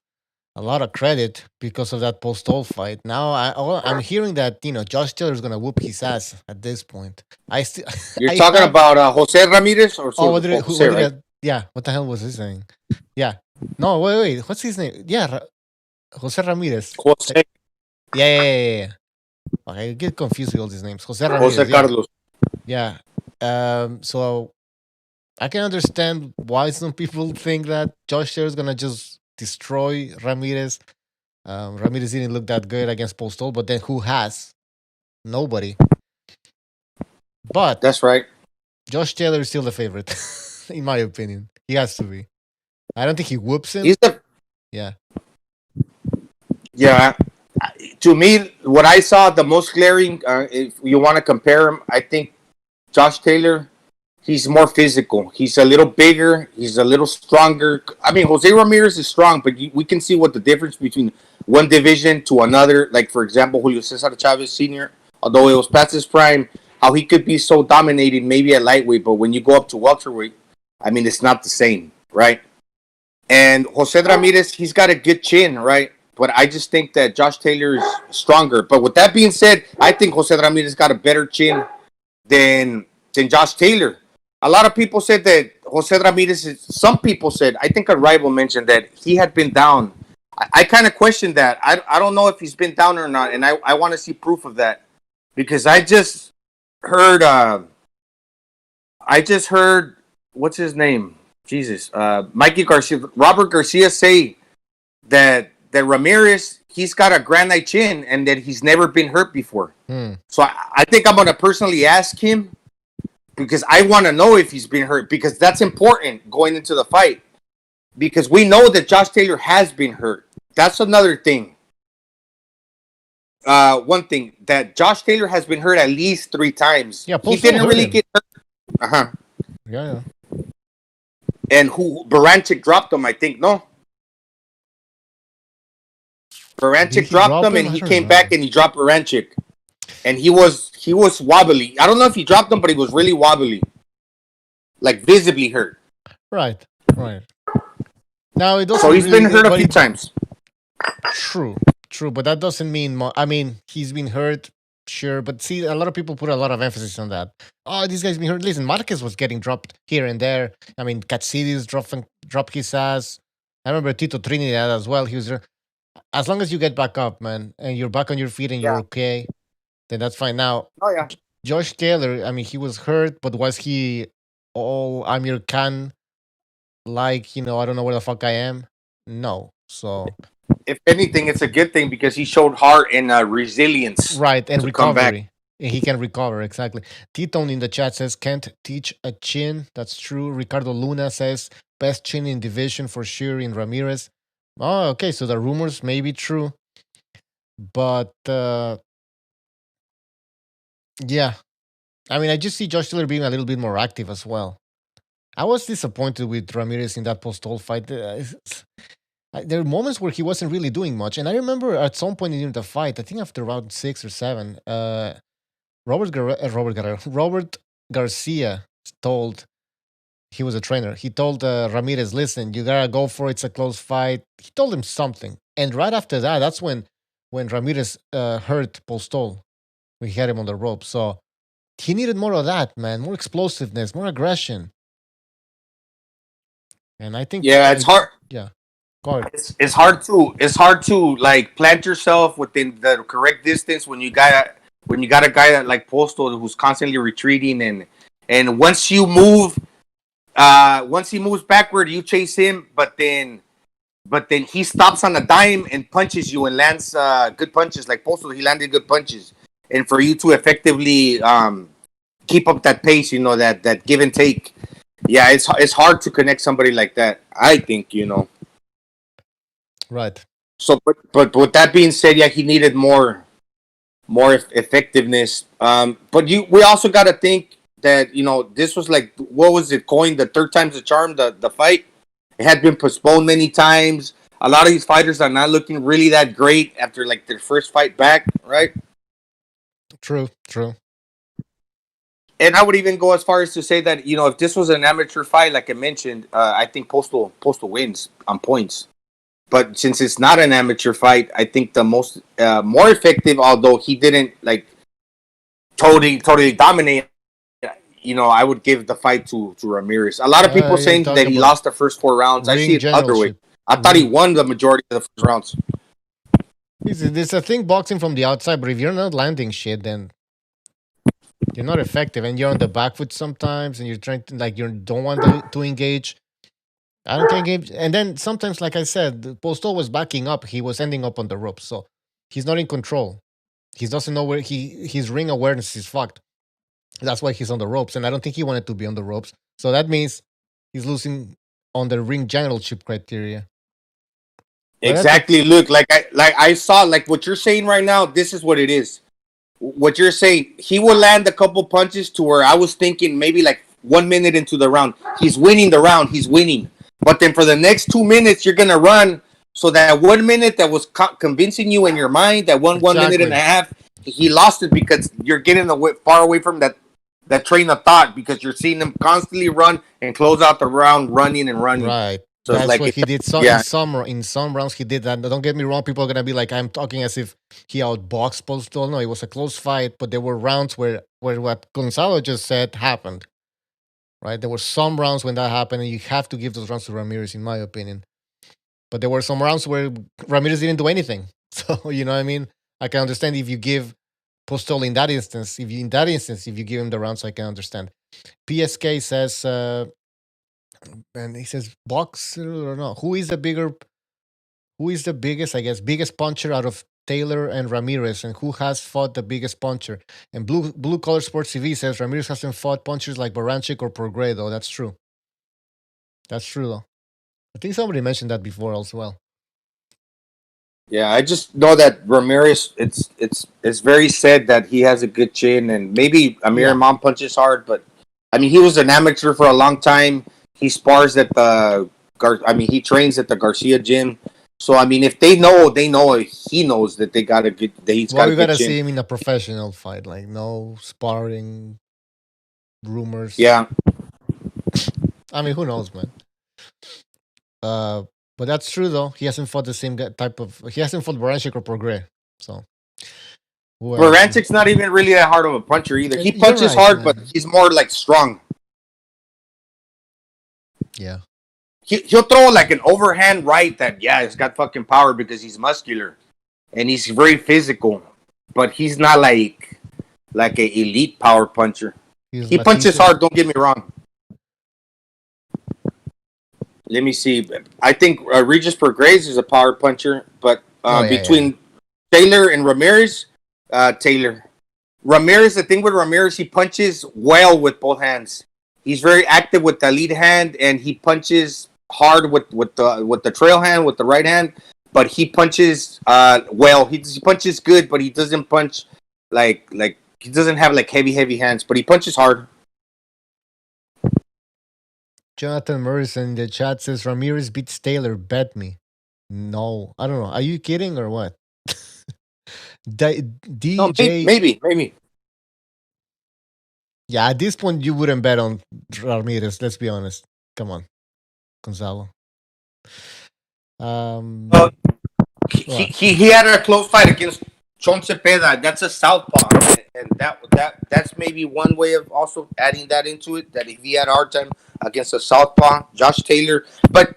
a lot of credit because of that Postol fight. Now I'm hearing that Josh Taylor is gonna whoop his ass at this point. I still. You're talking about Jose Ramirez or Oh, Jose, right? Yeah, what the hell was his name? Yeah, no, wait, what's his name? Yeah, Jose Ramirez. Jose. Yeah. Okay, I get confused with all these names. Jose Ramirez. Jose Carlos. Yeah. So I can understand why some people think that Josh Taylor is gonna just destroy Ramirez. Ramirez didn't look that good against Postol, but then who has? Nobody. But that's right. Josh Taylor is still the favorite, in my opinion. He has to be. I don't think he whoops him. Yeah. Yeah. To me, what I saw the most glaring, if you want to compare him, I think Josh Taylor, he's more physical. He's a little bigger. He's a little stronger. I mean, Jose Ramirez is strong, but we can see what the difference between one division to another. Like, for example, Julio Cesar Chavez Sr., although it was past his prime, how he could be so dominating maybe at lightweight, but when you go up to welterweight, I mean, it's not the same, right? And Jose Ramirez, he's got a good chin, right? But I just think that Josh Taylor is stronger. But with that being said, I think Jose Ramirez got a better chin than Josh Taylor. A lot of people said that Jose Ramirez some people said, I think a rival mentioned that he had been down. I kind of questioned that. I don't know if he's been down or not, and I want to see proof of that. Because I just heard, what's his name? Jesus. Mikey Garcia, Robert Garcia say that Ramirez, he's got a granite chin and that he's never been hurt before. So I think I'm going to personally ask him because I want to know if he's been hurt because that's important going into the fight. Because we know that Josh Taylor has been hurt. That's another thing. One thing, that Josh Taylor has been hurt at least 3 times. Yeah, he didn't really get hurt. Uh-huh. Yeah. And Baranchik dropped him, I think, no? Baranchik dropped him, and he came back and he dropped Baranchik. And he was wobbly. I don't know if he dropped him, but he was really wobbly. Like, visibly hurt. Right. Now, it doesn't so he's been hurt a few times. True, but that doesn't mean... I mean, he's been hurt, sure, but see, a lot of people put a lot of emphasis on that. Oh, this guy's been hurt. Listen, Marquez was getting dropped here and there. I mean, Katsidis dropped his ass. I remember Tito Trinidad as well. He was... As long as you get back up, man, and you're back on your feet and you're okay, then that's fine. Now, Josh Taylor, I mean, he was hurt, but was he all Amir Khan, like, I don't know where the fuck I am? No. So... If anything, it's a good thing because he showed heart and resilience. Right, and recovery. He can recover, exactly. T-Tone in the chat says, can't teach a chin. That's true. Ricardo Luna says, best chin in division for sure in Ramirez. Oh, okay, so the rumors may be true. But, yeah. I mean, I just see Josh Taylor being a little bit more active as well. I was disappointed with Ramirez in that Postol fight. There were moments where he wasn't really doing much. And I remember at some point in the fight, I think after round 6 or 7, Robert Garcia told, he was a trainer, he told Ramirez, listen, you gotta go for it, it's a close fight. He told him something. And right after that, that's when Ramirez hurt Postol. We had him on the rope. So he needed more of that, man. More explosiveness, more aggression. And I think... Yeah, it's hard. Yeah. It's hard to like plant yourself within the correct distance when you got a guy that like Postol who's constantly retreating and once he moves backward you chase him but then he stops on a dime and punches you and lands good punches like Postol. He landed good punches, and for you to effectively keep up that pace, that give and take, yeah, it's hard to connect somebody like that, I think. Right. So, but with that being said, yeah, he needed more effectiveness. But we also got to think that this was like, what was it, coined the third time's the charm, the fight. It had been postponed many times. A lot of these fighters are not looking really that great after like their first fight back, right? True. And I would even go as far as to say that if this was an amateur fight, like I mentioned, I think Postal wins on points. But since it's not an amateur fight, I think the most more effective, although he didn't like totally dominate. I would give the fight to Ramirez. A lot of people saying that he lost the first 4 rounds. I see it the other way. I thought he won the majority of the first rounds. It's a thing boxing from the outside, but if you're not landing shit, then you're not effective, and you're on the back foot sometimes, and you're trying to you don't want to engage. I don't think, and then sometimes, like I said, Postal was backing up. He was ending up on the ropes, so he's not in control. He doesn't know where his ring awareness is fucked. That's why he's on the ropes, and I don't think he wanted to be on the ropes. So that means he's losing on the ring generalship criteria. Exactly. Look, like I saw, like what you're saying right now. This is what it is. What you're saying, he will land a couple punches to where I was thinking maybe like 1 minute into the round, he's winning the round. He's winning, but then for the next 2 minutes, you're gonna run. So that 1 minute that was convincing you in your mind, that one minute and a half, he lost it because you're getting far away from that train of thought, because you're seeing him constantly run and close out the round, running and running. Right. So that's like what he did. In some rounds, he did that. Don't get me wrong. People are gonna be like, I'm talking as if he outboxed Postal. No, it was a close fight, but there were rounds where what Gonzalo just said happened. Right. There were some rounds when that happened, and you have to give those rounds to Ramirez, in my opinion. But there were some rounds where Ramirez didn't do anything. So you know what I mean. I can understand if you give Postal in that instance. If you give him the rounds, I can understand. PSK says. And he says, boxer or no? Who is the biggest, I guess, biggest puncher out of Taylor and Ramirez, and who has fought the biggest puncher? And Blue Collar Sports TV says Ramirez hasn't fought punchers like Baranchik or Progredo. That's true. That's true, though. I think somebody mentioned that before as well. Yeah, I just know that Ramirez, it's very said that he has a good chin, and maybe Amir Imam punches hard, but I mean, he was an amateur for a long time. He spars at he trains at the Garcia gym. So I mean, if they know, he knows that they got a good. We gotta see him in a professional fight, like no sparring rumors. Yeah, I mean, who knows, man. But that's true though. He hasn't fought the same type of. He hasn't fought Baranchik or Progre. So Baranchik's not even really that hard of a puncher either. He punches hard, man. But he's more like strong. Yeah. He'll throw like an overhand right that, it's got fucking power because he's muscular and he's very physical, but he's not like an elite power puncher. He punches hard, don't get me wrong. Let me see. I think Regis Prograis is a power puncher, but between Taylor and Ramirez, Taylor. Ramirez, the thing with Ramirez, he punches well with both hands. He's very active with the lead hand, and he punches hard with the trail hand, with the right hand. But he punches well. He punches good, but he doesn't punch like he doesn't have like heavy hands. But he punches hard. Jonathan Morrison in the chat says Ramirez beats Taylor. Bet me. No, I don't know. Are you kidding or what? DJ, no, maybe. Yeah, at this point, you wouldn't bet on Ramirez. Let's be honest. Come on, Gonzalo. He had a close fight against Chon Cepeda. That's a southpaw, and that's maybe one way of also adding that into it. That if he had a hard time against a southpaw, Josh Taylor, but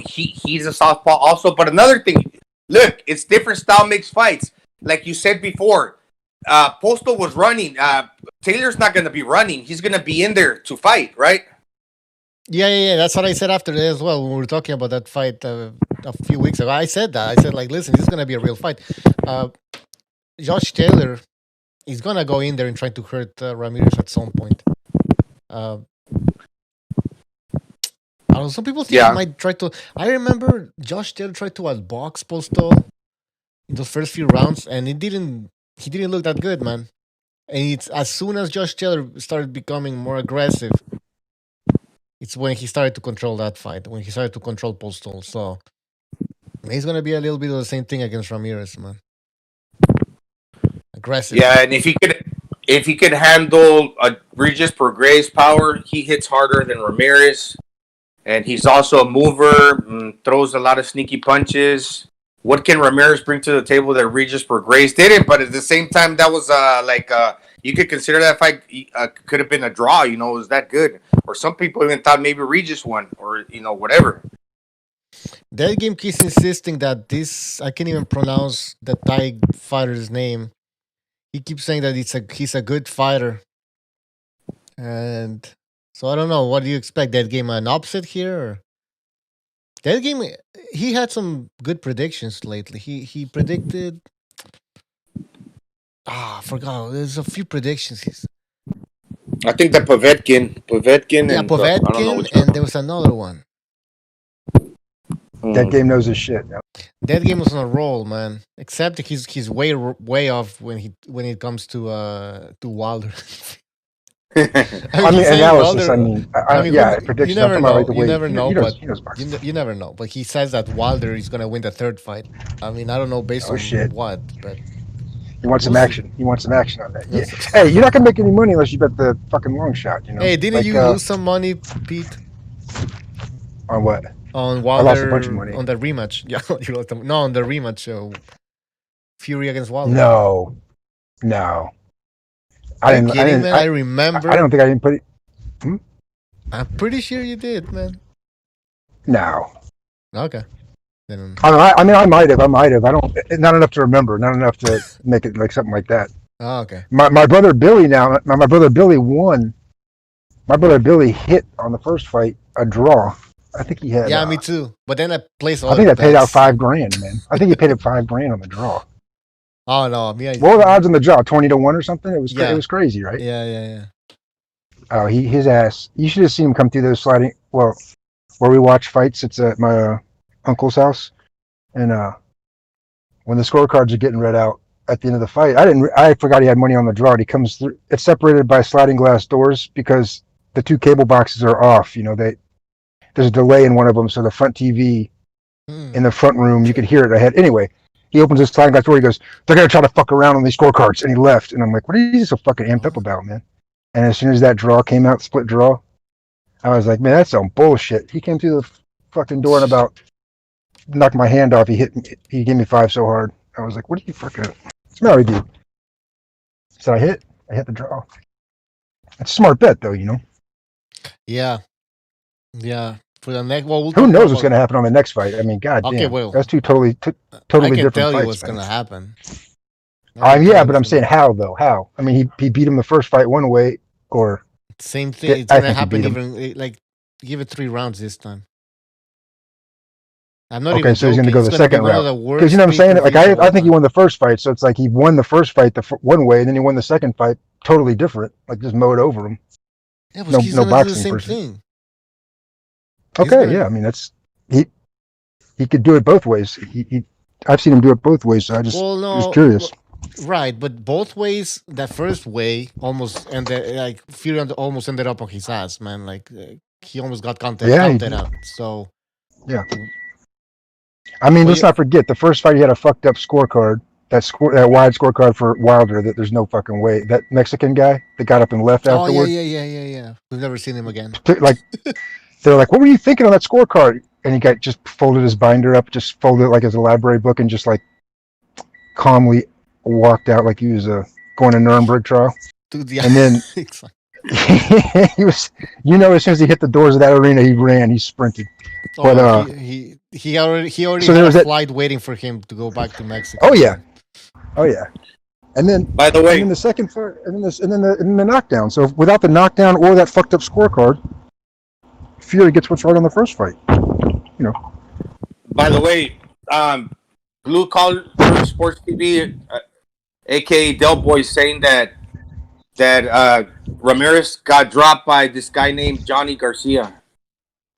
he's a southpaw also. But another thing, look, it's different style makes fights. Like you said before, Postal was running. Taylor's not going to be running. He's going to be in there to fight, right? Yeah. That's what I said after that as well. When we were talking about that fight a few weeks ago, I said that. I said, like, listen, this is going to be a real fight. Josh Taylor is going to go in there and try to hurt Ramirez at some point. I don't know, some people think he might try to. I remember Josh Taylor tried to outbox Postal in those first few rounds, and he didn't look that good, man. And it's as soon as Josh Taylor started becoming more aggressive, it's when he started to control that fight. When he started to control Postal. So he's gonna be a little bit of the same thing against Ramirez, man. Aggressive. Yeah, and if he could handle Regis Prograis' power, he hits harder than Ramirez. And he's also a mover, throws a lot of sneaky punches. What can Ramirez bring to the table that Regis Prograis didn't? But at the same time, that was you could consider that fight could have been a draw. You know, it was that good. Or some people even thought maybe Regis won, or whatever. That game keeps insisting that I can't even pronounce the Thai fighter's name. He keeps saying that he's a good fighter, and so I don't know. What do you expect? That game an upset here? Or? That game, he had some good predictions lately. He predicted. I forgot. There's a few predictions. I think that Povetkin. Yeah, and Povetkin, and there was another one. That game knows his shit. Yeah. That game was on a roll, man. Except he's way off when it comes to Wilder. I mean analysis. Wilder, yeah, prediction. You never know. You never know, but you never know. But he says that Wilder is gonna win the third fight. I mean, I don't know based on what, but he wants some action. He wants some action on that. Yeah. Hey, you're not gonna make any money unless you bet the fucking long shot. You know. Hey, didn't you lose some money, Pete? On what? On Wilder, I lost a bunch of money. On the rematch. Yeah, you lost no, on the rematch. Fury against Wilder. No. I remember. I don't think I didn't put it. I'm pretty sure you did, man. No. Okay. Then... I mean, I might have. I don't. Not enough to remember. Not enough to make it like something like that. Oh, okay. My brother Billy now. My brother Billy won. My brother Billy hit on the first fight a draw. I think he had. Yeah, me too. But then I placed. I think I paid out $5,000, man. I think he paid up $5,000 on the draw. Oh no! What were the odds on the draw? 20-1 or something? It was crazy, right? Yeah. Oh, his ass! You should have seen him come through those sliding. Well, where we watch fights, it's at my uncle's house, and when the scorecards are getting read out at the end of the fight, I forgot he had money on the draw. He comes through. It's separated by sliding glass doors because the two cable boxes are off. You know, there's a delay in one of them, so the front TV in the front room, you could hear it ahead. Anyway, he opens his sliding glass door. He goes, "They're gonna try to fuck around on these scorecards," and he left. And I'm like, "What are you so fucking amped up about, man?" And as soon as that draw came out, split draw, I was like, "Man, that's some bullshit." He came through the fucking door and about knocked my hand off. He gave me 5 so hard. I was like, "What are you fucking? What's the matter with you?" So I hit the draw. It's a smart bet, though, you know. Yeah. For the next, who knows what's going to happen on the next fight? I mean, goddamn, that's two totally different I can fights. Tell you what's going to happen. Yeah, but I'm saying how though? How? I mean, he beat him the first fight one way, or same thing. It's going to happen even like give it 3 rounds this time. I'm not even. So he's going to go the second round because you know what I'm saying. Like I think he won the first fight, so it's like he won the first fight one way, and then he won the second fight totally different, like just mowed over him. Yeah, but he's no boxing do the same thing. Okay, yeah, I mean that's he could do it both ways. I've seen him do it both ways, so I just was curious. Right, but both ways. That first way almost ended like Fury almost ended up on his ass, man. Like he almost got counted out. So yeah, I mean, let's not forget the first fight he had a fucked up scorecard. That wide scorecard for Wilder. That there's no fucking way. That Mexican guy that got up and left afterwards. Yeah. We've never seen him again. Like. They're like, "What were you thinking on that scorecard?" And he just folded his binder up, just folded it like his library book, and just like calmly walked out like he was going to Nuremberg trial. Dude, yeah. And then he was, as soon as he hit the doors of that arena, he ran, he sprinted. But he already so had a flight waiting for him to go back to Mexico. Oh yeah. And then, by the way, in the second fight, and then the knockdown. So without the knockdown or that fucked up scorecard, Fury gets what's right on the first fight. You know. By the way, Blue Collar Sports TV, aka Del Boy, saying that Ramirez got dropped by this guy named Johnny Garcia.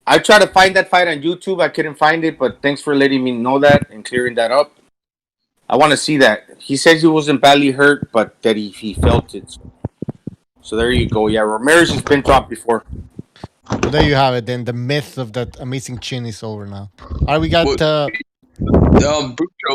I tried to find that fight on YouTube. I couldn't find it, but thanks for letting me know that and clearing that up. I want to see that. He says he wasn't badly hurt, but that he felt it. So there you go. Yeah, Ramirez has been dropped before. Well, there you have it. Then the myth of that amazing chin is over now. All right, we got. Bucho,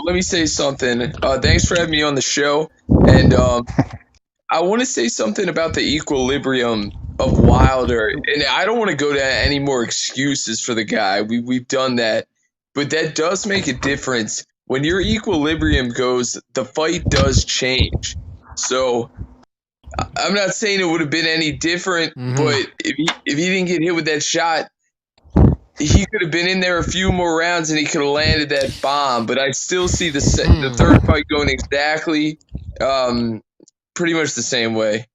let me say something. Thanks for having me on the show, and I want to say something about the equilibrium of Wilder, and I don't want to go to any more excuses for the guy. We've done that, but that does make a difference. When your equilibrium goes, the fight does change. So I'm not saying it would have been any different, but if he didn't get hit with that shot, he could have been in there a few more rounds and he could have landed that bomb. But I still see the third fight going exactly pretty much the same way.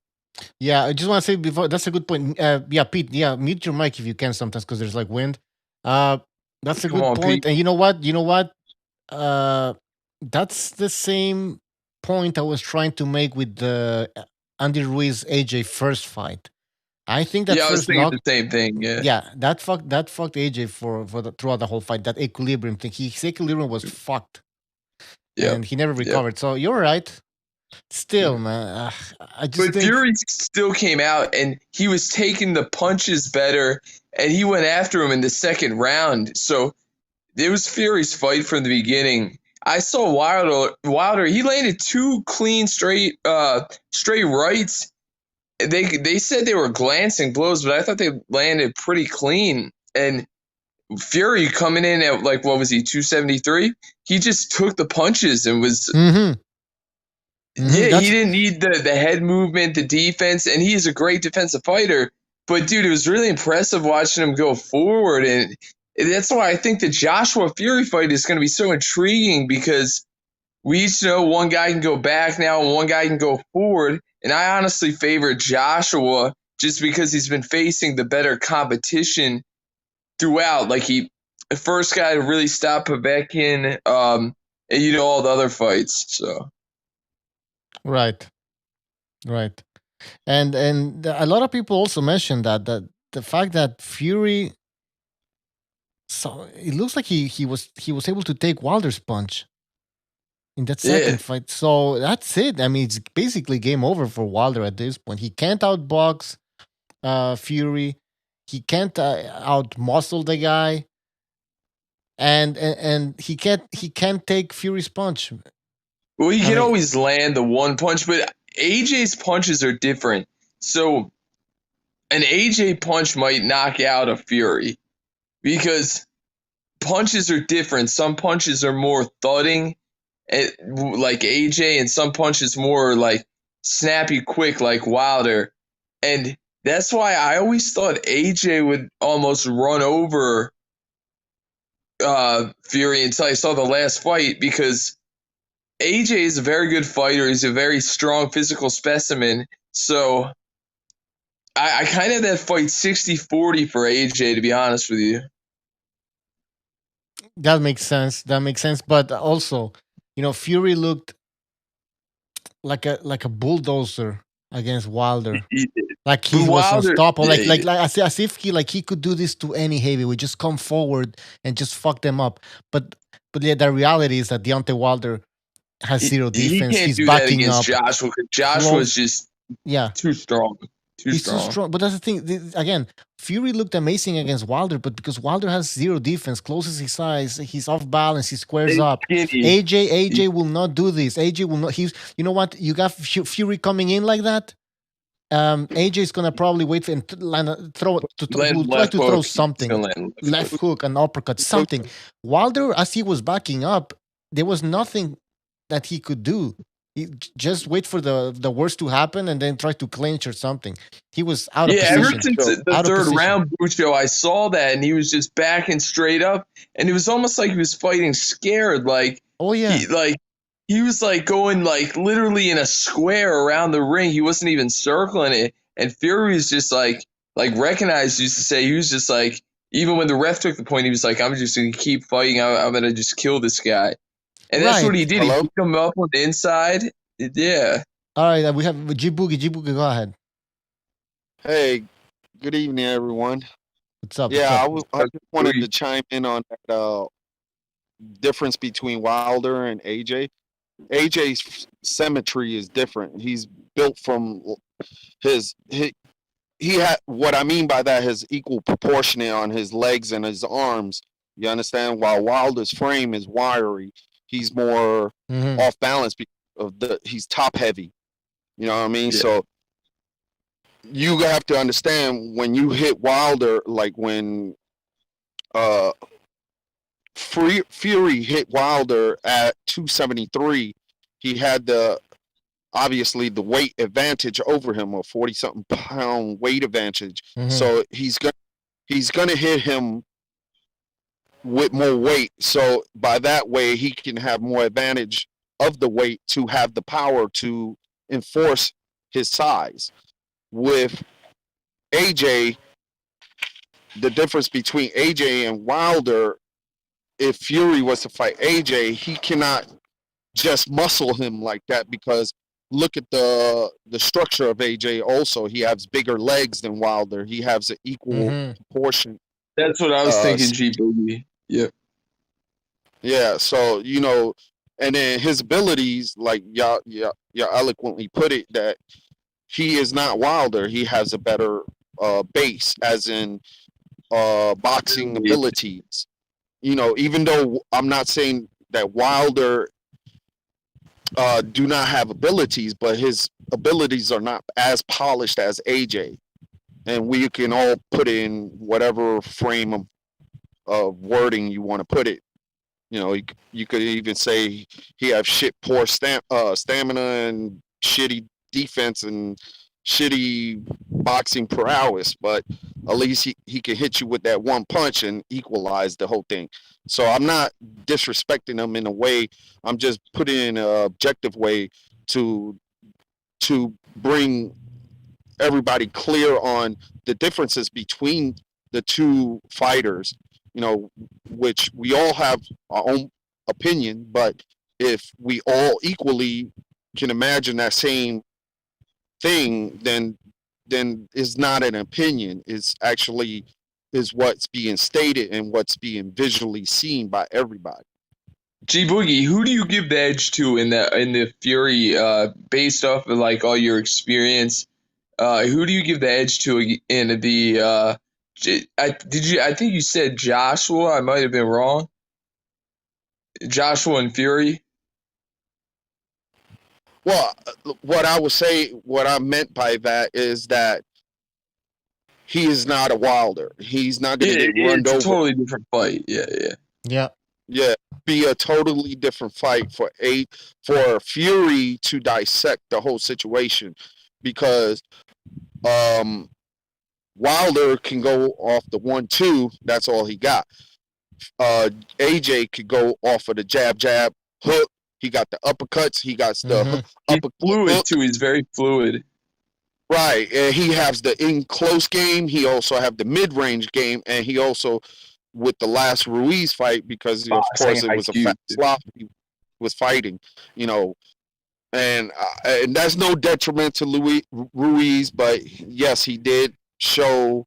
Yeah, I just want to say before, that's a good point. Yeah, Pete, mute your mic if you can sometimes because there's like wind. That's a good point. Pete. And you know what? That's the same point I was trying to make with the Andy Ruiz AJ first fight. I think that I was first thinking the same thing. Yeah, that fucked AJ for throughout the whole fight. That equilibrium thing, his equilibrium was fucked, and he never recovered. So you're right. Still, man, I just. But Fury still came out and he was taking the punches better, and he went after him in the second round. So it was Fury's fight from the beginning. I saw Wilder. He landed 2 clean straight rights. They said they were glancing blows, but I thought they landed pretty clean. And Fury coming in at like, what was he, 273? He just took the punches and was. He didn't need the head movement, the defense, and he is a great defensive fighter. But dude, it was really impressive watching him go forward, and that's why I think the Joshua Fury fight is going to be so intriguing because we each know one guy can go back now and one guy can go forward. And I honestly favor Joshua just because he's been facing the better competition throughout. Like the first guy to really stop Povetkin, and all the other fights. So. Right. And a lot of people also mentioned that the fact that Fury, so it looks like he was able to take Wilder's punch in that second fight. So that's it. I mean, it's basically game over for Wilder at this point. He can't outbox Fury. He can't out muscle the guy, and he can't take Fury's punch. Well, he can always land the one punch, but AJ's punches are different. So an AJ punch might knock out a Fury because punches are different. Some punches are more thudding, like AJ, and some punches more like snappy, quick, like Wilder. And that's why I always thought AJ would almost run over Fury until I saw the last fight because AJ is a very good fighter. He's a very strong physical specimen. So I kind of that fight 60-40 for AJ, to be honest with you. That makes sense. But also, Fury looked like a bulldozer against Wilder. Like he was unstoppable. Like as if he could do this to any heavyweight. Just come forward and just fuck them up. But the reality is that Deontay Wilder has zero defense. He can't He's do backing that against up. Joshua. Joshua's just too strong. He's too strong. But that's the thing. Again, Fury looked amazing against Wilder, but because Wilder has zero defense, closes his eyes, he's off balance, he squares up. AJ will not do this. AJ will not. You know what? You got Fury coming in like that. AJ is gonna probably wait and try to throw something, left hook, an uppercut, something. Wilder, as he was backing up, there was nothing that he could do. He just wait for the worst to happen and then try to clinch or something. He was out of position. Ever since the third round, Bucho, I saw that, and he was just backing straight up, and it was almost like he was fighting scared. Like, he was like going like literally in a square around the ring. He wasn't even circling it, and Fury was just like recognized. Used to say he was just like, even when the ref took the point, he was like, "I'm just gonna keep fighting. I'm gonna just kill this guy." And that's what he did. He picked him up on the inside. Yeah. All right, we have G Boogie. G Boogie, go ahead. Hey, good evening, everyone. What's up? Yeah, I just wanted to chime in on that difference between Wilder and AJ. AJ's symmetry is different. He's built from his he had, what I mean by that, his equal proportionate on his legs and his arms. You understand? While Wilder's frame is wiry, he's more off balance because of he's top heavy. You know what I mean? Yeah. So you have to understand when you hit Wilder, like when Fury hit Wilder at 273, he had obviously the weight advantage over him, a 40-something pound weight advantage. So he's gonna hit him with more weight. So by that way, he can have more advantage of the weight to have the power to enforce his size. With AJ, the difference between AJ and Wilder, if Fury was to fight AJ, he cannot just muscle him like that, because look at the structure of AJ also. He has bigger legs than Wilder. He has an equal proportion. That's what I was thinking, G Boogie. Yep. Yeah, so, you know, and then his abilities, like y'all eloquently put it, that he is not Wilder. He has a better base, as in boxing abilities. You know, even though I'm not saying that Wilder do not have abilities, but his abilities are not as polished as AJ. And we can all put in whatever frame of wording you want to put it. You know, you could even say he has poor stamina and shitty defense and shitty boxing prowess, but at least he can hit you with that one punch and equalize the whole thing. So I'm not disrespecting him in a way. I'm just putting in an objective way to bring everybody clear on the differences between the two fighters, you know, which we all have our own opinion, but if we all equally can imagine that same thing, then it's not an opinion. It's actually is what's being stated and what's being visually seen by everybody. G Boogie, who do you give the edge to in the Fury, based off of like all your experience? Who do you give the edge to in the? I think you said Joshua. I might have been wrong. Joshua and Fury. Well, what I meant by that is that he is not a Wilder. He's not going to get run over. It's a totally different fight. Yeah. Be a totally different fight for Fury to dissect the whole situation, because Wilder can go off the 1-2. That's all he got. AJ could go off of the jab, hook. He got the uppercuts. He got the He's fluid too. He's very fluid. Right, and he has the in close game. He also have the mid range game, and he also, with the last Ruiz fight, because of course it was a fat slot he was fighting, you know, and that's no detriment to Ruiz, but yes, he did show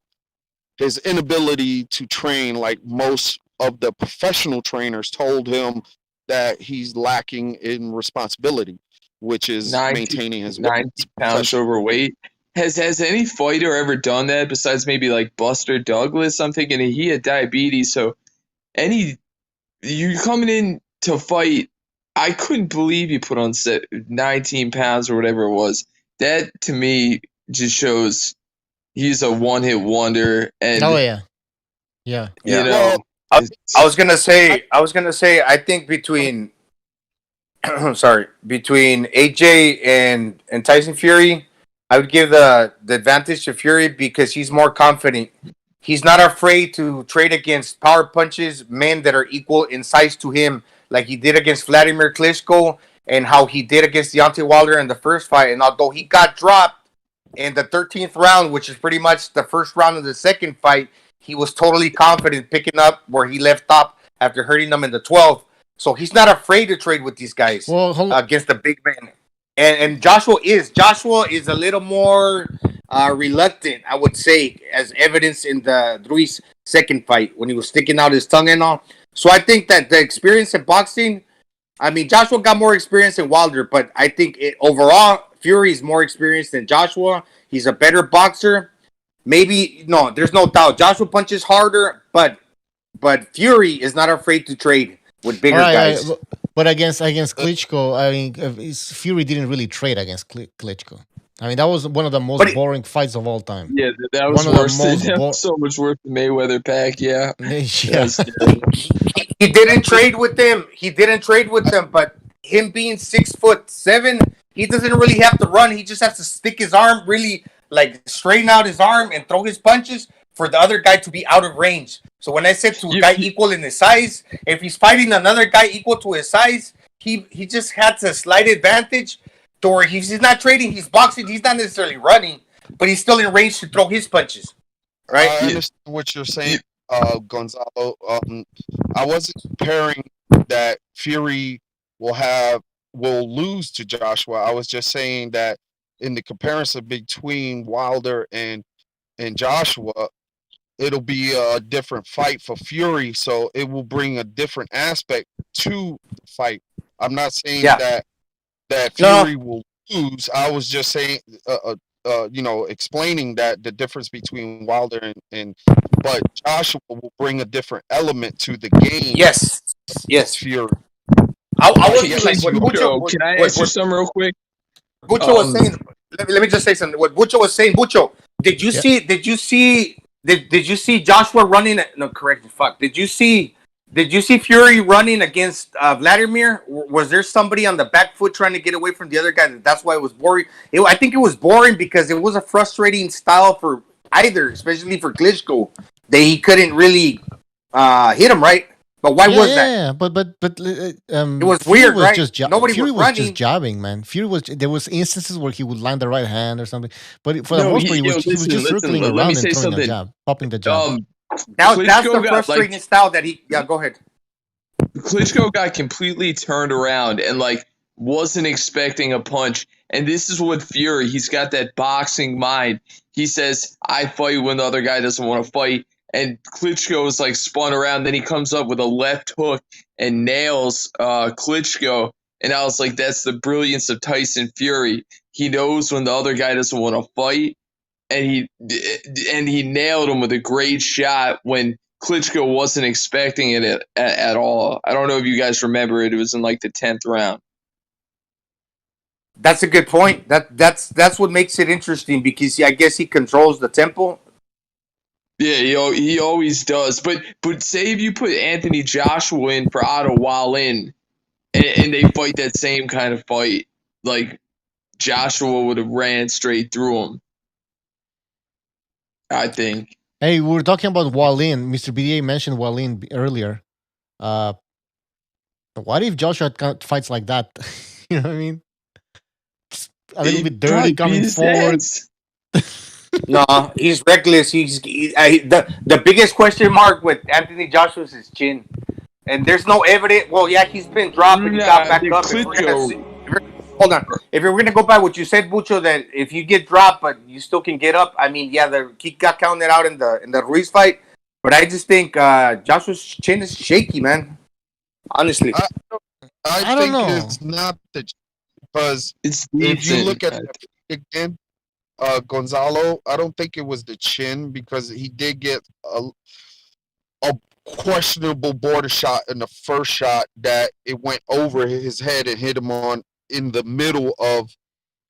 his inability to train, like most of the professional trainers told him that he's lacking in responsibility, which is maintaining his 90 pounds overweight. Has any fighter ever done that besides maybe like Buster Douglas? I'm thinking he had diabetes, so you coming in to fight, I couldn't believe you put on 19 pounds or whatever it was. That to me just shows he's a one-hit wonder. And yeah. You know, I was gonna say, I think between between AJ and Tyson Fury, I would give the advantage to Fury because he's more confident. He's not afraid to trade against power punches, men that are equal in size to him, like he did against Vladimir Klitschko and how he did against Deontay Wilder in the first fight. And although he got dropped in the 13th round, which is pretty much the first round of the second fight, he was totally confident picking up where he left off after hurting them in the 12th. So he's not afraid to trade with these guys against the big man. And Joshua is a little more reluctant, I would say, as evidenced in the Ruiz second fight when he was sticking out his tongue and all. So I think that the experience in boxing I mean, Joshua got more experience than Wilder, but I think overall, Fury is more experienced than Joshua. He's a better boxer. Maybe no, there's no doubt. Joshua punches harder, but Fury is not afraid to trade with bigger guys. But against Klitschko, I mean, Fury didn't really trade against Klitschko. I mean, that was one of the most boring fights of all time. Yeah, that was worse. That was so much worse than Mayweather Pac. Yeah, He didn't trade with them. But him being 6'7", he doesn't really have to run. He just has to stick his arm really, like straighten out his arm and throw his punches for the other guy to be out of range. So when I said to a guy equal in his size, if he's fighting another guy equal to his size, he just had a slight advantage. To where he's not trading, he's boxing, he's not necessarily running, but he's still in range to throw his punches. Right? I understand what you're saying, Gonzalo. I wasn't comparing that Fury will lose to Joshua. I was just saying that in the comparison between Wilder and Joshua, it'll be a different fight for Fury, so it will bring a different aspect to the fight. I'm not saying that Fury will lose. I was just saying, explaining that the difference between Wilder but Joshua will bring a different element to the game. Yes. Fury. I was like, can I ask you something real quick? Bucho was saying. Let me just say something. What Bucho was saying, Bucho, did you see Joshua running? No, correct. Fuck. Did you see Fury running against Vladimir? Was there somebody on the back foot trying to get away from the other guy? That's why it was boring. I think it was boring because it was a frustrating style for either, especially for Klitschko, that he couldn't really hit him, right? But why was that? Yeah, but it was weird, right? Nobody Fury was just jabbing, man. There was instances where he would land the right hand or something, but for the most part, he was just circling around and throwing a jab, popping the jab. That's the frustrating style that he. Yeah, go ahead. Klitschko got completely turned around and wasn't expecting a punch. And this is what Fury. He's got that boxing mind. He says, "I fight when the other guy doesn't want to fight." And Klitschko is spun around. Then he comes up with a left hook and nails Klitschko. And I was like, that's the brilliance of Tyson Fury. He knows when the other guy doesn't want to fight. And he nailed him with a great shot when Klitschko wasn't expecting it at all. I don't know if you guys remember it. It was in the 10th round. That's a good point. That's what makes it interesting because I guess he controls the tempo. Yeah, he always does. But say if you put Anthony Joshua in for Otto Wallin and they fight that same kind of fight, Joshua would have ran straight through him. I think. Hey, we were talking about Wallin. Mr. BDA mentioned Wallin earlier. What if Joshua fights like that? You know what I mean? Just a little bit dirty coming forward. No, he's reckless. The biggest question mark with Anthony Joshua is his chin, and there's no evidence. Well, yeah, he's been dropped and he got back up. Hold on. If we're gonna go by what you said, Bucho, that if you get dropped but you still can get up, I mean, yeah, he got counted out in the Ruiz fight. But I just think Joshua's chin is shaky, man. Honestly, I don't know. It's not because if you look at it again. Gonzalo, I don't think it was the chin because he did get a questionable border shot in the first shot that it went over his head and hit him in the middle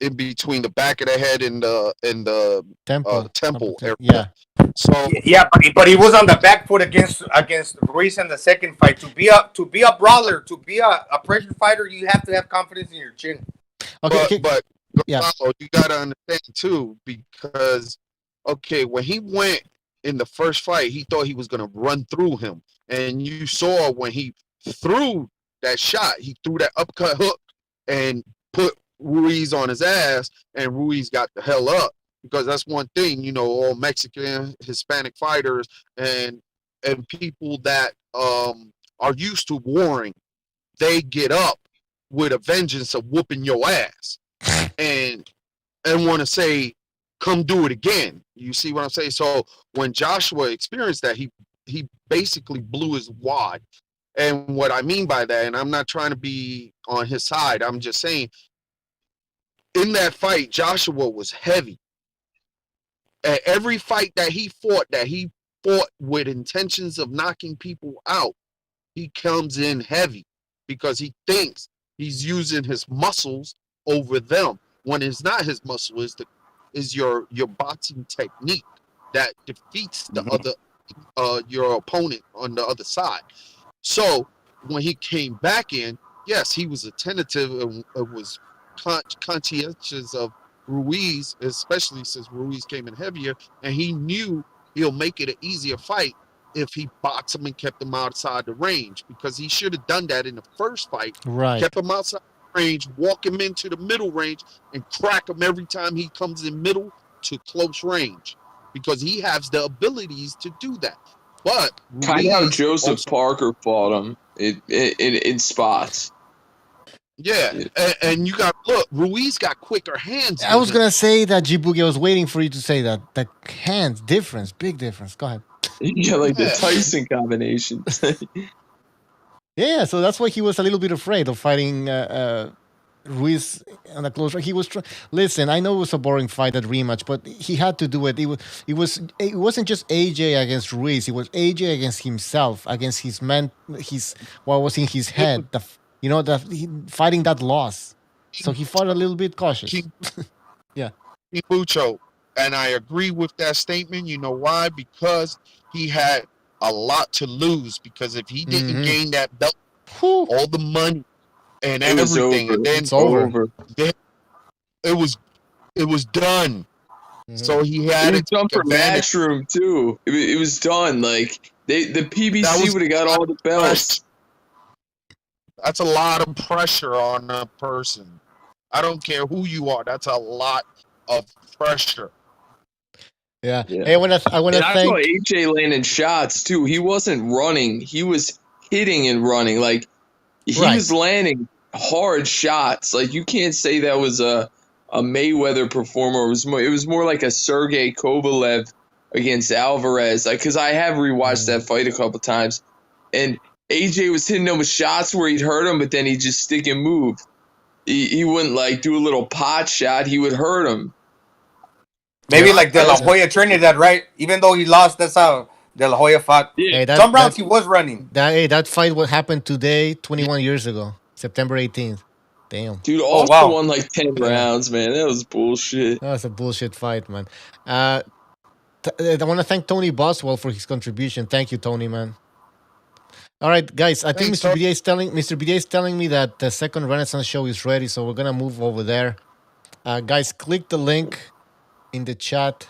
in between the back of the head and the temple area. Yeah. So yeah, but he was on the back foot against Ruiz in the second fight. To be a brawler, to be a pressure fighter, you have to have confidence in your chin. Okay, but Gonzalo, you gotta understand too, because when he went in the first fight, he thought he was gonna run through him, and you saw when he threw that shot, he threw that uppercut hook and put Ruiz on his ass, and Ruiz got the hell up. Because that's one thing, all Mexican, Hispanic fighters, and people that are used to warring, they get up with a vengeance of whooping your ass. And want to say, come do it again. You see what I'm saying? So when Joshua experienced that, he basically blew his wad And what I mean by that, and I'm not trying to be on his side, I'm just saying, in that fight, Joshua was heavy. At every fight that he fought with intentions of knocking people out, he comes in heavy because he thinks he's using his muscles over them. When it's not his muscle, is your boxing technique that defeats the other your opponent on the other side. So when he came back in, yes, he was attentive and was conscientious of Ruiz, especially since Ruiz came in heavier, and he knew he'll make it an easier fight if he boxed him and kept him outside the range, because he should have done that in the first fight. Right. Kept him outside the range, walk him into the middle range, and crack him every time he comes in middle to close range, because he has the abilities to do that. But kind of how Joseph Parker fought him in spots. Yeah, and you got, look, Ruiz got quicker hands. I was going to say that, G-Boogie. I was waiting for you to say that. The hands, difference, big difference. Go ahead. Yeah, like the Tyson combination. Yeah, so that's why he was a little bit afraid of fighting Ruiz on a close range. He was listen, I know it was a boring fight at rematch, but he had to do it. It wasn't just AJ against Ruiz. It was AJ against himself, against his what was in his head. Fighting that loss. So he fought a little bit cautious. Yeah. Bucho, and I agree with that statement. You know why? Because he had a lot to lose. Because if he didn't gain that belt, all the money and everything, and then it's over. Then it was done. So he had it done for Matchroom too. It was done. Like the PBC would have got all the belts. That's a lot of pressure on a person. I don't care who you are. That's a lot of pressure. Yeah. Hey, I want to thank. I saw AJ landing shots too. He wasn't running. He was hitting and running. Like he was landing hard shots. Like you can't say that was a Mayweather performer. It was more like a Sergey Kovalev against Alvarez. Like because I have rewatched that fight a couple times, and AJ was hitting him with shots where he'd hurt him, but then he'd just stick and move. He wouldn't like do a little pot shot. He would hurt him. Maybe like De La Hoya Trinidad, right? Even though he lost, that's how De La Hoya fought. Yeah. Hey, some rounds he was running. That fight what happened today, 21 years ago, September 18th. Damn. Dude, Austin won like 10 rounds, man. That was bullshit. That was a bullshit fight, man. I want to thank Tony Boswell for his contribution. Thank you, Tony, man. All right, guys. I think Mr. BDA is telling me that the second Renaissance show is ready, so we're gonna move over there. Guys, click the link in the chat.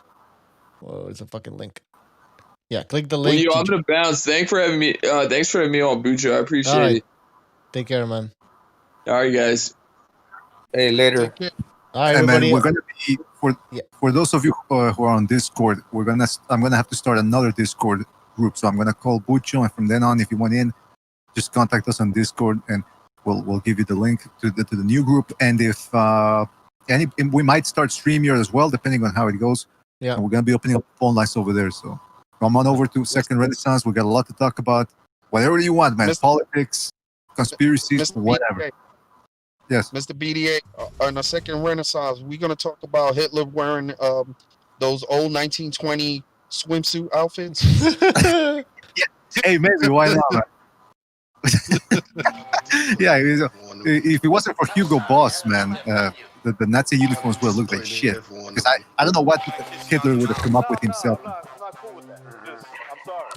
Whoa, it's a fucking link. Yeah, click the link. Well, I'm gonna bounce. Thanks for having me on, Bujo. I appreciate it. Take care, man. All right, guys. Hey, later. All right, everybody. Man, we're gonna be for those of you who are on Discord. I'm gonna have to start another Discord group, so I'm gonna call Bucho, and from then on, if you want in, just contact us on Discord, and we'll give you the link to the new group. And if we might start StreamYard as well, depending on how it goes. Yeah, and we're gonna be opening up phone lines over there. So come on over to Second Renaissance. We got a lot to talk about. Whatever you want, man. Politics, conspiracies, whatever. BDA. Yes, Mr. BDA, on the Second Renaissance, we're gonna talk about Hitler wearing those old 1920 swimsuit outfits. Yeah. Hey, maybe why not? Yeah, if it wasn't for Hugo Boss, man, the Nazi uniforms would have looked like shit. Because I don't know what Hitler would have come up with himself.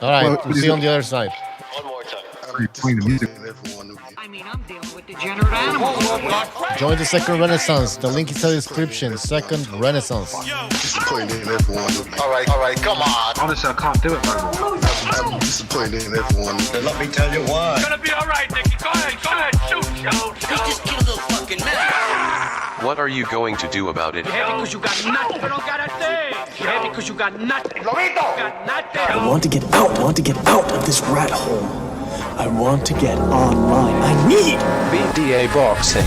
All right, we'll see you on the other side. One more time. Playing the music. I mean, I'm dealing with degenerate animals. Join the Second Renaissance. The link is in the description. Second Renaissance. Disappointed in everyone. All right, come on. Honestly, I can't do it, man. I'm disappointed in everyone. Let me tell you why. It's gonna be all right, Nicky. Go ahead, shoot. He just killed a fucking man. What are you going to do about it? Yeah, because you got nothing. You don't got a thing. Yeah, because you got nothing. You got nothing. I want to get out. I want to get out of this rat hole. I want to get online. I need BDA Boxing.